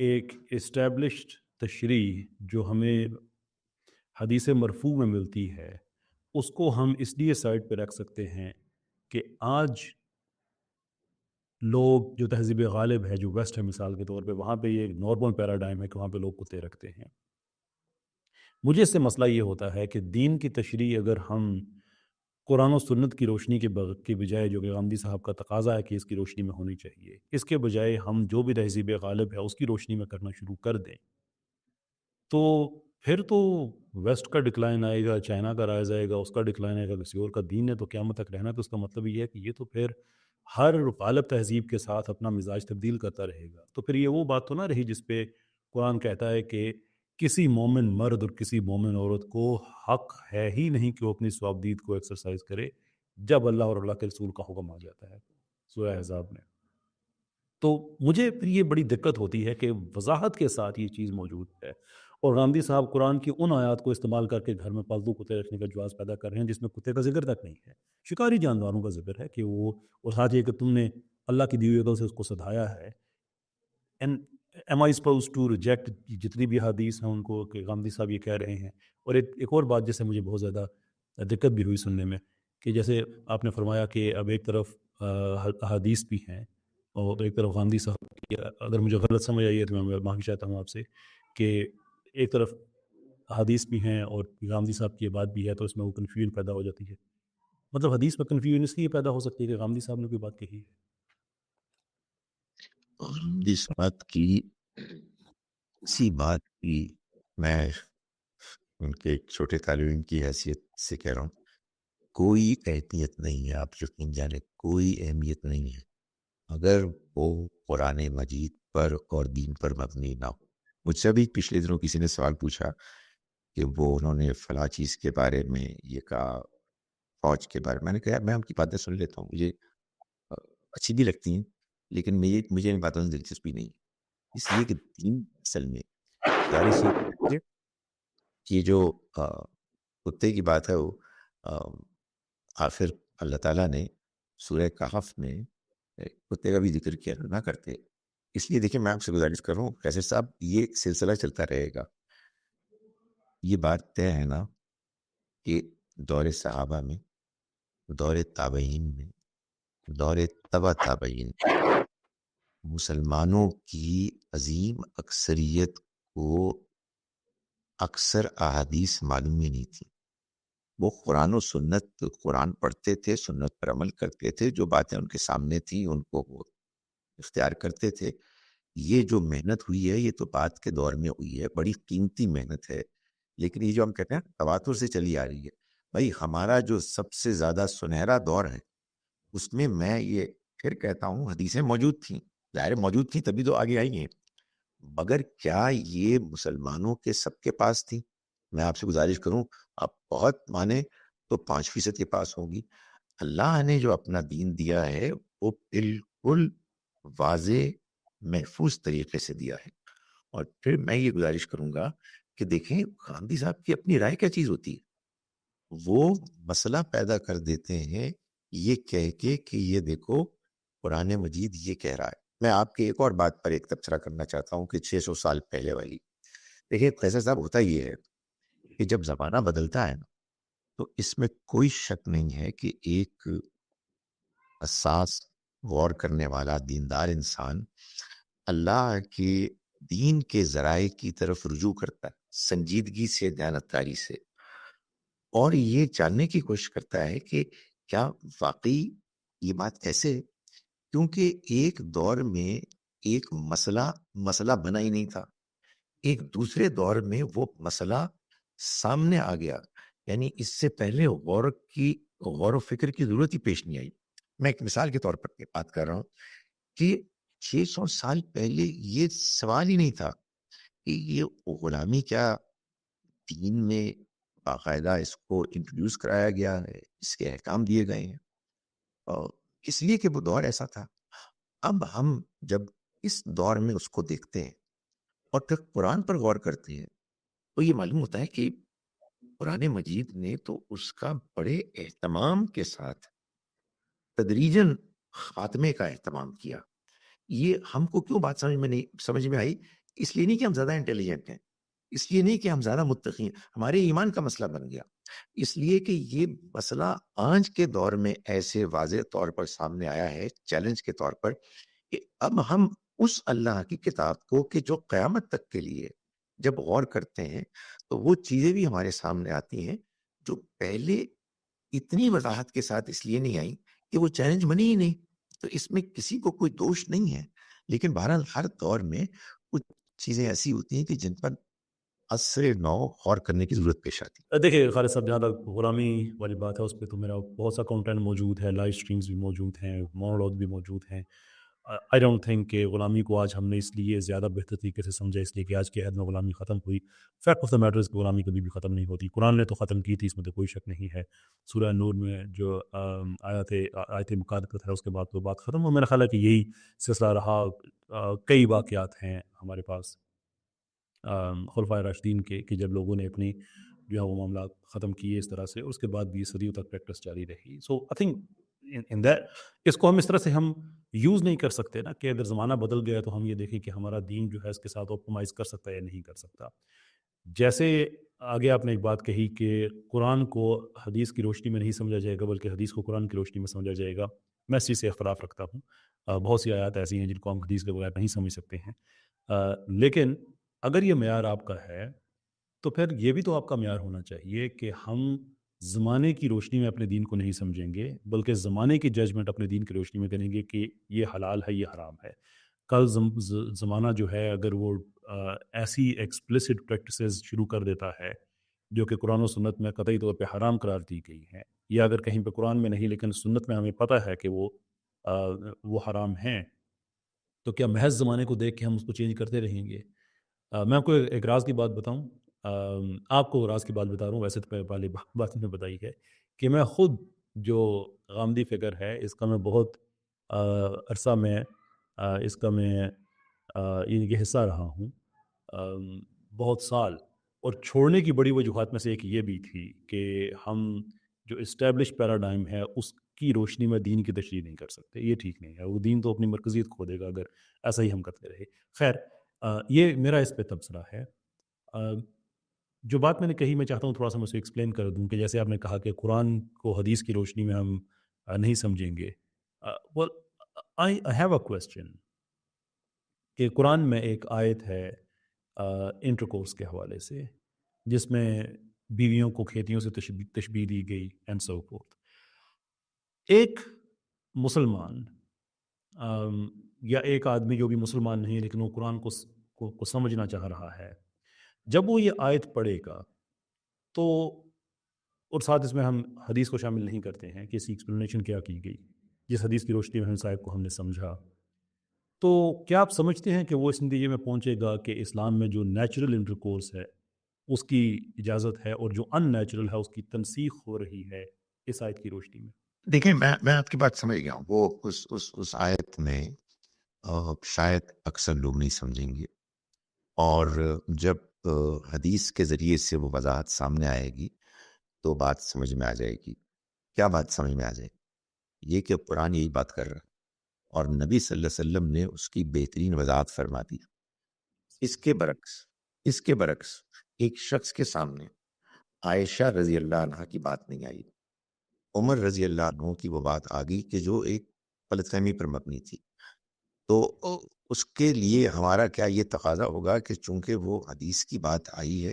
ایک اسٹیبلشڈ تشریح جو ہمیں حدیث مرفوع میں ملتی ہے اس کو ہم اس لیے سائڈ پہ رکھ سکتے ہیں کہ آج لوگ جو تہذیب غالب ہے جو ویسٹ ہے مثال کے طور پہ وہاں پہ یہ ایک نارمل پیراڈائم ہے کہ وہاں پہ لوگ کتے رکھتے ہیں. مجھے اس سے مسئلہ یہ ہوتا ہے کہ دین کی تشریح اگر ہم قرآن و سنت کی روشنی کے بجائے جو کہ غامدی صاحب کا تقاضا ہے کہ اس کی روشنی میں ہونی چاہیے اس کے بجائے ہم جو بھی تہذیب غالب ہے اس کی روشنی میں کرنا شروع کر دیں تو پھر تو ویسٹ کا ڈکلائن آئے گا, چائنا کا رائز آئے گا, اس کا ڈکلائن آئے گا, کسی اور کا دین ہے تو قیامت تک رہنا. تو اس کا مطلب یہ ہے کہ یہ تو پھر ہر غالب تہذیب کے ساتھ اپنا مزاج تبدیل کرتا رہے گا. تو پھر یہ وہ بات تو نہ رہی جس پہ قرآن کہتا ہے کہ کسی مومن مرد اور کسی مومن عورت کو حق ہے ہی نہیں کہ وہ اپنی ثوابدید کو ایکسرسائز کرے جب اللہ اور اللہ کے رسول کا حکم آ جاتا ہے سورہ احزاب میں. تو مجھے پھر یہ بڑی دقت ہوتی ہے کہ وضاحت کے ساتھ یہ چیز موجود ہے اور غامدی صاحب قرآن کی ان آیات کو استعمال کر کے گھر میں پالتو کتے رکھنے کا جواز پیدا کر رہے ہیں جس میں کتے کا ذکر تک نہیں ہے. شکاری جانوروں کا ذکر ہے کہ وہ اور ساتھ یہ کہ تم نے اللہ کی دی ہوئی عقل سے اس کو سدھایا ہے. And am I supposed to reject جتنی بھی حدیث ہیں ان کو کہ غامدی صاحب یہ کہہ رہے ہیں. اور ایک اور بات جیسے مجھے بہت زیادہ دقت بھی ہوئی سننے میں کہ جیسے آپ نے فرمایا کہ اب ایک طرف حدیث بھی ہیں اور ایک طرف غامدی صاحب کی, اگر مجھے غلط سمجھ آئی ہے تو میں معافی چاہتا ہوں آپ سے کہ ایک طرف حدیث بھی ہیں اور غامدی صاحب کی یہ بات بھی ہے تو اس میں وہ کنفیوژن پیدا ہو جاتی ہے. مطلب حدیث میں کنفیوژن اس لیے پیدا ہو سکتی ہے کہ غامدی صاحب نے کوئی بات کہی ہے. اس بات کی اسی بات کی میں ان کے ایک چھوٹے طالب علم کی حیثیت سے کہہ رہا ہوں, کوئی اہمیت نہیں ہے. آپ یقین جانے کوئی اہمیت نہیں ہے اگر وہ قرآن مجید پر اور دین پر مبنی نہ ہو. مجھ سے بھی پچھلے دنوں کسی نے سوال پوچھا کہ وہ انہوں نے فلاں چیز کے بارے میں یہ کہا, فوج کے بارے میں نے کہا میں ان کی باتیں سن لیتا ہوں, مجھے اچھی بھی لگتی ہیں لیکن مجھے ان باتوں سے دلچسپی نہیں, اس لیے کہ دین اصل میں ظاہر سی یہ جو کتے کی بات ہے وہ آخر اللہ تعالیٰ نے سورہ کہف میں کتے کا بھی ذکر کیا نہ کرتے. اس لیے دیکھیں میں آپ سے گزارش کر رہا ہوں فیصل صاحب یہ سلسلہ چلتا رہے گا. یہ بات طے ہے نا کہ دور صحابہ میں, دور تابعین میں, دور تبع تابعین مسلمانوں کی عظیم اکثریت کو اکثر احادیث معلوم ہی نہیں تھی. وہ قرآن و سنت, قرآن پڑھتے تھے, سنت پر عمل کرتے تھے, جو باتیں ان کے سامنے تھیں ان کو وہ اختیار کرتے تھے. یہ جو محنت ہوئی ہے یہ تو بعد کے دور میں ہوئی ہے, بڑی قیمتی محنت ہے. لیکن یہ جو ہم کہتے ہیں تواتر سے چلی آ رہی ہے, بھائی ہمارا جو سب سے زیادہ سنہرا دور ہے اس میں یہ پھر کہتا ہوں حدیثیں موجود تھیں, ظاہر موجود تھیں تبھی تو آگے آئی ہیں, مگر کیا یہ مسلمانوں کے سب کے پاس تھی؟ میں آپ سے گزارش کروں آپ بہت مانے تو 5% کے پاس ہوگی. اللہ نے جو اپنا دین دیا ہے وہ بالکل واضح محفوظ طریقے سے دیا ہے. اور پھر میں یہ گزارش کروں گا کہ دیکھیں غامدی صاحب کی اپنی رائے کیا چیز ہوتی ہے, وہ مسئلہ پیدا کر دیتے ہیں یہ کہہ کے کہ یہ دیکھو قرآن مجید یہ کہہ رہا ہے. میں آپ کے ایک اور بات پر ایک تبصرہ کرنا چاہتا ہوں کہ 600 سال پہلے والی. دیکھیے فیصل صاحب ہوتا یہ ہے کہ جب زمانہ بدلتا ہے نا تو اس میں کوئی شک نہیں ہے کہ ایک حساس غور کرنے والا دیندار انسان اللہ کے دین کے ذرائع کی طرف رجوع کرتا ہے سنجیدگی سے, دیانتداری سے, اور یہ جاننے کی کوشش کرتا ہے کہ کیا واقعی یہ بات ایسے ہے, کیونکہ ایک دور میں ایک مسئلہ بنا ہی نہیں تھا, ایک دوسرے دور میں وہ مسئلہ سامنے آ گیا. یعنی اس سے پہلے غور و فکر کی ضرورت ہی پیش نہیں آئی. میں ایک مثال کے طور پر بات کر رہا ہوں کہ 600 سال پہلے یہ سوال ہی نہیں تھا کہ یہ غلامی کیا دین میں باقاعدہ اس کو انٹروڈیوس کرایا گیا ہے, اس کے احکام دیے گئے ہیں, اور اس لیے کہ وہ دور ایسا تھا. اب ہم جب اس دور میں اس کو دیکھتے ہیں اور پھر قرآن پر غور کرتے ہیں تو یہ معلوم ہوتا ہے کہ قرآن مجید نے تو اس کا بڑے اہتمام کے ساتھ تدریجاً خاتمے کا اہتمام کیا. یہ ہم کو کیوں بات سمجھ میں آئی اس لیے نہیں کہ ہم زیادہ انٹیلیجنٹ ہیں، اس لیے نہیں کہ ہم زیادہ متقی ہیں، ہمارے ایمان کا مسئلہ بن گیا، اس لیے کہ یہ مسئلہ آج کے دور میں ایسے واضح طور پر سامنے آیا ہے چیلنج کے طور پر، کہ اب ہم اس اللہ کی کتاب کو کہ جو قیامت تک کے لیے جب غور کرتے ہیں تو وہ چیزیں بھی ہمارے سامنے آتی ہیں جو پہلے اتنی وضاحت کے ساتھ اس لیے نہیں آئی کہ وہ چیلنج بنی ہی نہیں، تو اس میں کسی کو کوئی دوش نہیں ہے، لیکن بہرحال ہر دور میں کچھ چیزیں ایسی ہوتی ہیں کہ جن پر عصر نو غور کرنے کی ضرورت پیش آتی ہے۔ دیکھیے خالد صاحب، جہاں تک غلامی والی بات ہے اس پہ تو میرا بہت سا کنٹینٹ موجود ہے، لائیو اسٹریمز بھی موجود ہیں، مونولوگ بھی موجود ہیں۔ آئی ڈونٹ تھنک کہ غلامی کو آج ہم نے اس لیے زیادہ بہتر طریقے سے سمجھا اس لیے کہ آج کے عہد میں غلامی ختم ہوئی۔ فیکٹ آف دا میٹر کی غلامی کبھی بھی ختم نہیں ہوتی، قرآن نے تو ختم کی تھی، اس میں تو کوئی شک نہیں ہے۔ سورہ نور میں جو آیت مقادرت ہے اس کے بعد تو بات ختم ہو۔ میرا خیال ہے کہ یہی سلسلہ رہا۔ کئی واقعات ہیں ہمارے پاس خلفائے راشدین کے کہ جب لوگوں نے اپنی جو ہے وہ معاملات ختم کیے اس طرح سے، اس کے بعد بھی صدیوں تک پریکٹس جاری رہی۔ سو آئی تھنک ان دیٹ اس کو ہم اس طرح سے ہم یوز نہیں کر سکتے نا کہ اگر زمانہ بدل گیا تو ہم یہ دیکھیں کہ ہمارا دین جو ہے اس کے ساتھ آپٹمائز کر سکتا ہے یا نہیں کر سکتا۔ جیسے آگے آپ نے ایک بات کہی کہ قرآن کو حدیث کی روشنی میں نہیں سمجھا جائے گا بلکہ حدیث کو قرآن کی روشنی میں سمجھا جائے گا، میں اس چیز سے اختلاف رکھتا ہوں۔ بہت سی آیات ایسی ہیں جن کو ہم حدیث کے بغیر نہیں سمجھ سکتے ہیں، لیکن اگر یہ معیار آپ کا ہے تو پھر یہ بھی تو آپ کا معیار ہونا چاہیے کہ ہم زمانے کی روشنی میں اپنے دین کو نہیں سمجھیں گے بلکہ زمانے کی ججمنٹ اپنے دین کی روشنی میں کریں گے کہ یہ حلال ہے، یہ حرام ہے۔ کل زمانہ جو ہے اگر وہ ایسی ایکسپلسٹ پریکٹسز شروع کر دیتا ہے جو کہ قرآن و سنت میں قطعی طور پہ حرام قرار دی گئی ہیں، یا اگر کہیں پہ قرآن میں نہیں لیکن سنت میں ہمیں پتہ ہے کہ وہ حرام ہیں، تو کیا محض زمانے کو دیکھ کے ہم اس کو چینج کرتے رہیں گے؟ میں آپ کو ایک راز کی بات بتاؤں، آپ کو راز کی بات بتا رہا ہوں، ویسے تو پہلے بات میں بتائی ہے کہ میں خود جو غامدی فگر ہے اس کا میں بہت عرصہ میں اس کا میں یہ حصہ رہا ہوں، بہت سال، اور چھوڑنے کی بڑی وجوہات میں سے ایک یہ بھی تھی کہ ہم جو اسٹیبلش پیراڈائم ہے اس کی روشنی میں دین کی تشریح نہیں کر سکتے، یہ ٹھیک نہیں ہے، وہ دین تو اپنی مرکزیت کھو دے گا اگر ایسا ہی ہم کرتے رہے۔ خیر، یہ میرا اس پہ تبصرہ ہے۔ جو بات میں نے کہی میں چاہتا ہوں تھوڑا سا میں اسے ایکسپلین کر دوں کہ جیسے آپ نے کہا کہ قرآن کو حدیث کی روشنی میں ہم نہیں سمجھیں گے۔ well I have a question کہ قرآن میں ایک آیت ہے انٹرکورس کے حوالے سے جس میں بیویوں کو کھیتیوں سے تشبیہ دی گئی اینڈ سو فورتھ۔ ایک مسلمان یا ایک آدمی جو بھی مسلمان نہیں لیکن وہ قرآن کو سمجھنا چاہ رہا ہے، جب وہ یہ آیت پڑھے گا تو، اور ساتھ اس میں ہم حدیث کو شامل نہیں کرتے ہیں کہ اس کی ایکسپلینیشن کیا کی گئی، جس حدیث کی روشنی میں صاحب کو ہم نے سمجھا، تو کیا آپ سمجھتے ہیں کہ وہ اس نتیجے میں پہنچے گا کہ اسلام میں جو نیچرل انٹرکورس ہے اس کی اجازت ہے اور جو ان نیچرل ہے اس کی تنسیخ ہو رہی ہے اس آیت کی روشنی میں؟ دیکھیں، میں آپ کی بات سمجھ گیا ہوں، وہ اس آیت میں شاید اکثر لوگ نہیں سمجھیں گے، اور جب حدیث کے ذریعے سے وہ وضاحت سامنے آئے گی تو بات سمجھ میں آ جائے گی۔ کیا بات سمجھ میں آ جائے گی؟ یہ کہ قرآن یہی بات کر رہا ہے اور نبی صلی اللہ علیہ وسلم نے اس کی بہترین وضاحت فرما دی۔ اس کے برعکس ایک شخص کے سامنے عائشہ رضی اللہ عنہ کی بات نہیں آئی، عمر رضی اللہ عنہ کی وہ بات آ گئی کہ جو ایک غلط فہمی پر مبنی تھی، تو اس کے لیے ہمارا کیا یہ تقاضا ہوگا کہ چونکہ وہ حدیث کی بات آئی ہے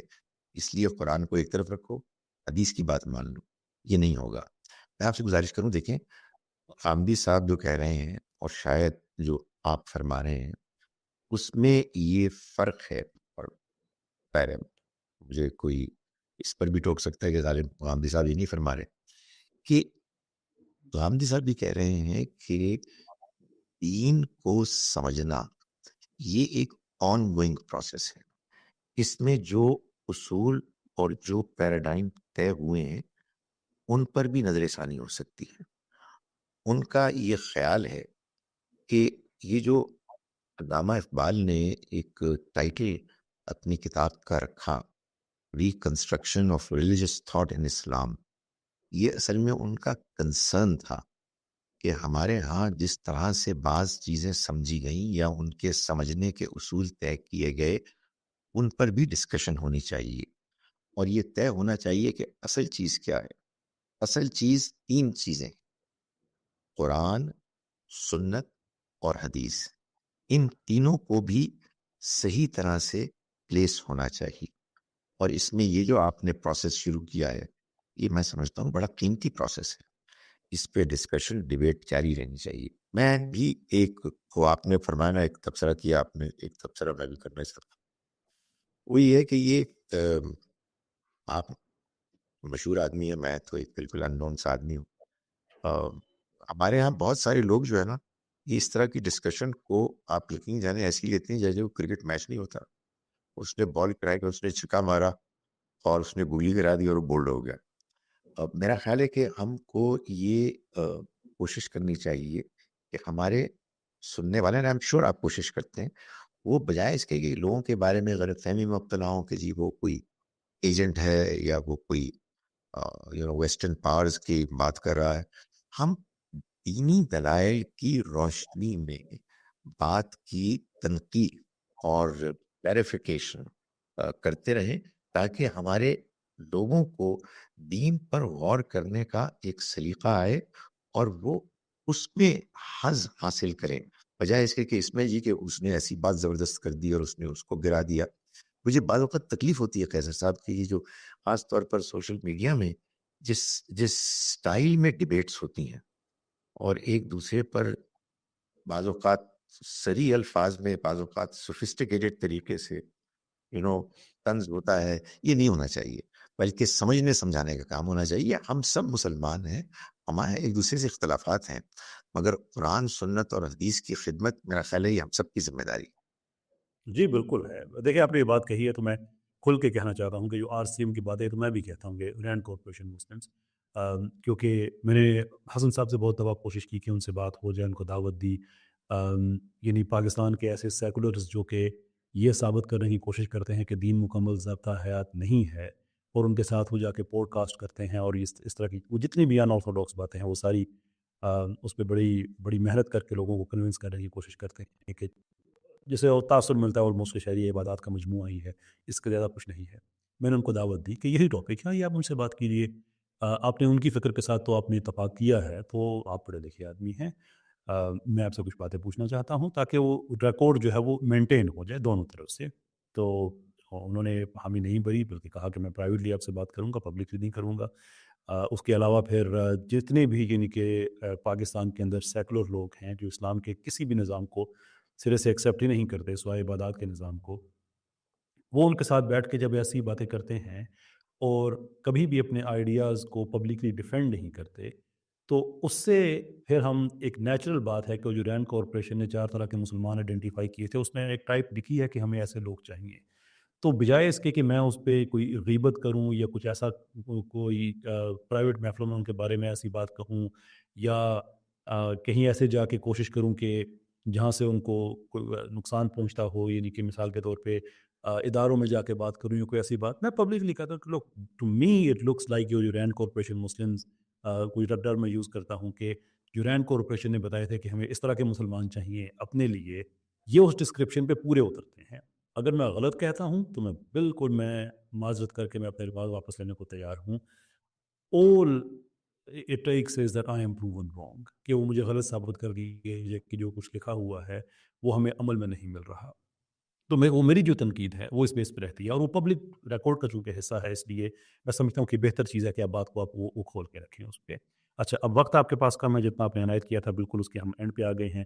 اس لیے قرآن کو ایک طرف رکھو، حدیث کی بات مان لو؟ یہ نہیں ہوگا۔ میں آپ سے گزارش کروں، دیکھیں حامدی صاحب جو کہہ رہے ہیں اور شاید جو آپ فرما رہے ہیں اس میں یہ فرق ہے، اور خیر ہے، مجھے کوئی اس پر بھی ٹوک سکتا ہے کہ ظالم حامدی صاحب یہ نہیں فرما رہے، کہ حامدی صاحب بھی کہہ رہے ہیں کہ دین کو سمجھنا یہ ایک آن گوئنگ پروسیس ہے، اس میں جو اصول اور جو پیراڈائم طے ہوئے ہیں ان پر بھی نظر ثانی ہو سکتی ہے۔ ان کا یہ خیال ہے کہ یہ جو علامہ اقبال نے ایک ٹائٹل اپنی کتاب کا رکھا، reconstruction of religious thought in Islam, یہ اصل میں ان کا کنسرن تھا کہ ہمارے ہاں جس طرح سے بعض چیزیں سمجھی گئیں یا ان کے سمجھنے کے اصول طے کیے گئے ان پر بھی ڈسکشن ہونی چاہیے، اور یہ طے ہونا چاہیے کہ اصل چیز کیا ہے۔ اصل چیز 3 چیزیں: قرآن، سنت اور حدیث۔ ان تینوں کو بھی صحیح طرح سے پلیس ہونا چاہیے، اور اس میں یہ جو آپ نے پروسیس شروع کیا ہے یہ میں سمجھتا ہوں بڑا قیمتی پروسیس ہے۔ اس پہ ڈسکشن ڈیبیٹ جاری رہنی چاہیے۔ میں بھی ایک وہ آپ نے فرمایا نا، ایک تبصرہ کیا آپ نے، ایک تبصرہ میں بھی کرنا چاہتا ہوں، وہ یہ ہے کہ یہ آپ مشہور آدمی ہے، میں تو ایک بالکل ان نون سا آدمی ہوں۔ ہمارے یہاں بہت سارے لوگ جو ہے نا، یہ اس طرح کی ڈسکشن کو آپ یقین جانے ایسی لیتے ہیں جیسے وہ کرکٹ میچ نہیں ہوتا، اس نے بال کرائی کہ اس نے چھکا مارا اور اس نے گولی کرا دی اور وہ بولڈ ہو گیا۔ اب میرا خیال ہے کہ ہم کو یہ کوشش کرنی چاہیے کہ ہمارے سننے والے، ایم شور آپ کوشش کرتے ہیں، وہ بجائے اس کے کہ لوگوں کے بارے میں غلط فہمی میں مبتلا ہوں کہ جی وہ کوئی ایجنٹ ہے یا وہ کوئی ویسٹرن پاورز کی بات کر رہا ہے، ہم دینی دلائل کی روشنی میں بات کی تنقید اور کلیریفیکیشن کرتے رہیں، تاکہ ہمارے لوگوں کو دین پر غور کرنے کا ایک سلیقہ آئے اور وہ اس میں حظ حاصل کریں، بجائے اس کے کہ اس میں جی کہ اس نے ایسی بات زبردست کر دی اور اس نے اس کو گرا دیا۔ مجھے بعض اوقات تکلیف ہوتی ہے قیصر صاحب کہ یہ جو خاص طور پر سوشل میڈیا میں جس سٹائل میں ڈیبیٹس ہوتی ہیں اور ایک دوسرے پر بعض اوقات سری الفاظ میں، بعض اوقات سوفسٹیکیٹڈ طریقے سے طنز ہوتا ہے، یہ نہیں ہونا چاہیے، بلکہ سمجھنے سمجھانے کا کام ہونا چاہیے۔ ہم سب مسلمان ہیں، ہمارے ایک دوسرے سے اختلافات ہیں، مگر قرآن، سنت اور حدیث کی خدمت میرا خیال ہے یہ ہم سب کی ذمہ داری ہے۔ جی بالکل ہے۔ دیکھیے آپ نے یہ بات کہی ہے تو میں کھل کے کہنا چاہتا ہوں کہ جو RCM کی بات ہے تو میں بھی کہتا ہوں کہ رینڈ کارپوریشن مسلمس، کیونکہ میں نے حسن صاحب سے بہت دفعہ کوشش کی کہ ان سے بات ہو جائے، ان کو دعوت دی، یعنی پاکستان کے ایسے سیکولرز جو کہ یہ ثابت کرنے کی کوشش کرتے ہیں کہ دین مکمل ضابطہ حیات نہیں ہے، اور ان کے ساتھ وہ جا کے پوڈ کاسٹ کرتے ہیں اور اس طرح کی وہ جتنی بھی ان آرتھوڈاکس باتیں ہیں وہ ساری اس پہ بڑی بڑی محنت کر کے لوگوں کو کنونس کرنے کی کوشش کرتے ہیں کہ جسے وہ تاثر ملتا ہے آلموسٹ کہ شہری عبادات کا مجموعہ ہی ہے، اس کے زیادہ کچھ نہیں ہے۔ میں نے ان کو دعوت دی کہ یہی ٹاپک ہے، یہ آپ مجھ سے بات کیجیے، آپ نے ان کی فکر کے ساتھ تو آپ نے اتفاق کیا ہے، تو آپ پڑھے لکھے آدمی ہیں، میں آپ سے کچھ باتیں پوچھنا چاہتا ہوں تاکہ وہ ریکارڈ جو ہے وہ مینٹین ہو جائے دونوں طرف سے۔ تو انہوں نے حامی نہیں بھری، بلکہ کہا کہ میں پرائیویٹلی آپ سے بات کروں گا، پبلکلی نہیں کروں گا۔ اس کے علاوہ پھر جتنے بھی یعنی کہ پاکستان کے اندر سیکولر لوگ ہیں جو اسلام کے کسی بھی نظام کو سرے سے ایکسیپٹ ہی نہیں کرتے سوائے عبادات کے نظام کو، وہ ان کے ساتھ بیٹھ کے جب ایسی باتیں کرتے ہیں اور کبھی بھی اپنے آئیڈیاز کو پبلکلی ڈیفینڈ نہیں کرتے، تو اس سے پھر ہم ایک نیچرل بات ہے کہ جو رینڈ کارپوریشن نے 4 طرح کے مسلمان آئیڈینٹیفائی کیے تھے، اس میں ایک ٹائپ لکھی ہے کہ ہمیں ایسے لوگ چاہیے۔ تو بجائے اس کے کہ میں اس پہ کوئی غیبت کروں یا کچھ ایسا کوئی پرائیویٹ محفلوں میں ان کے بارے میں ایسی بات کہوں، یا کہیں ایسے جا کے کوشش کروں کہ جہاں سے ان کو کوئی نقصان پہنچتا ہو، یعنی کہ مثال کے طور پہ اداروں میں جا کے بات کروں یا کوئی ایسی بات، میں پبلکلی کہتا ہوں کہ look to me it looks like جو رینڈ کارپوریشن مسلمز، کوئی ربڈر میں یوز کرتا ہوں کہ جو رینڈ کارپوریشن نے بتایا تھے کہ ہمیں اس طرح کے مسلمان چاہیے اپنے لیے، یہ اس ڈسکرپشن پہ پورے اترتے ہیں۔ اگر میں غلط کہتا ہوں تو میں معذرت کر کے میں اپنے الفاظ واپس لینے کو تیار ہوں۔ all it takes is that I am proven wrong، کہ وہ مجھے غلط ثابت کر دیے کہ جو کچھ لکھا ہوا ہے وہ ہمیں عمل میں نہیں مل رہا، تو وہ میری جو تنقید ہے وہ اس بیس پہ رہتی ہے، اور وہ پبلک ریکارڈ کا چونکہ حصہ ہے، اس لیے میں سمجھتا ہوں کہ بہتر چیز ہے کہ آپ بات کو آپ وہ کھول کے رکھیں اس پہ۔ اچھا، اب وقت آپ کے پاس کم ہے، جتنا آپ نے عنایت کیا تھا بالکل اس کے ہم اینڈ پہ آ گئے ہیں۔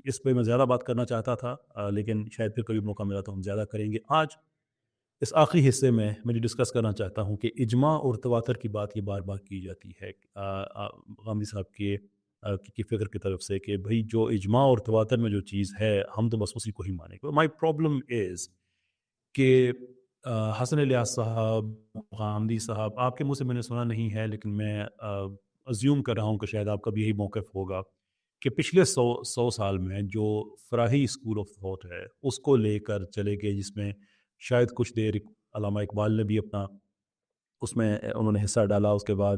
اس پہ میں زیادہ بات کرنا چاہتا تھا، لیکن شاید پھر کبھی موقع ملا تو ہم زیادہ کریں گے۔ آج اس آخری حصے میں جو ڈسکس کرنا چاہتا ہوں کہ اجماع اور تواتر کی بات یہ بار بار کی جاتی ہے غامدی صاحب کی فکر کی طرف سے کہ بھئی جو اجماع اور تواتر میں جو چیز ہے ہم تو بس اسی کو ہی مانیں گے۔ مائی پرابلم از کہ حسن الیاس صاحب، غامدی صاحب، آپ کے منہ سے میں نے سنا نہیں ہے لیکن میں ازیوم کر رہا ہوں کہ شاید آپ کا بھی یہی موقف ہوگا کہ پچھلے 100 سال میں جو فراہی اسکول آف تھاٹ ہے اس کو لے کر چلے گئے، جس میں شاید کچھ دیر علامہ اقبال نے بھی اپنا اس میں انہوں نے حصہ ڈالا، اس کے بعد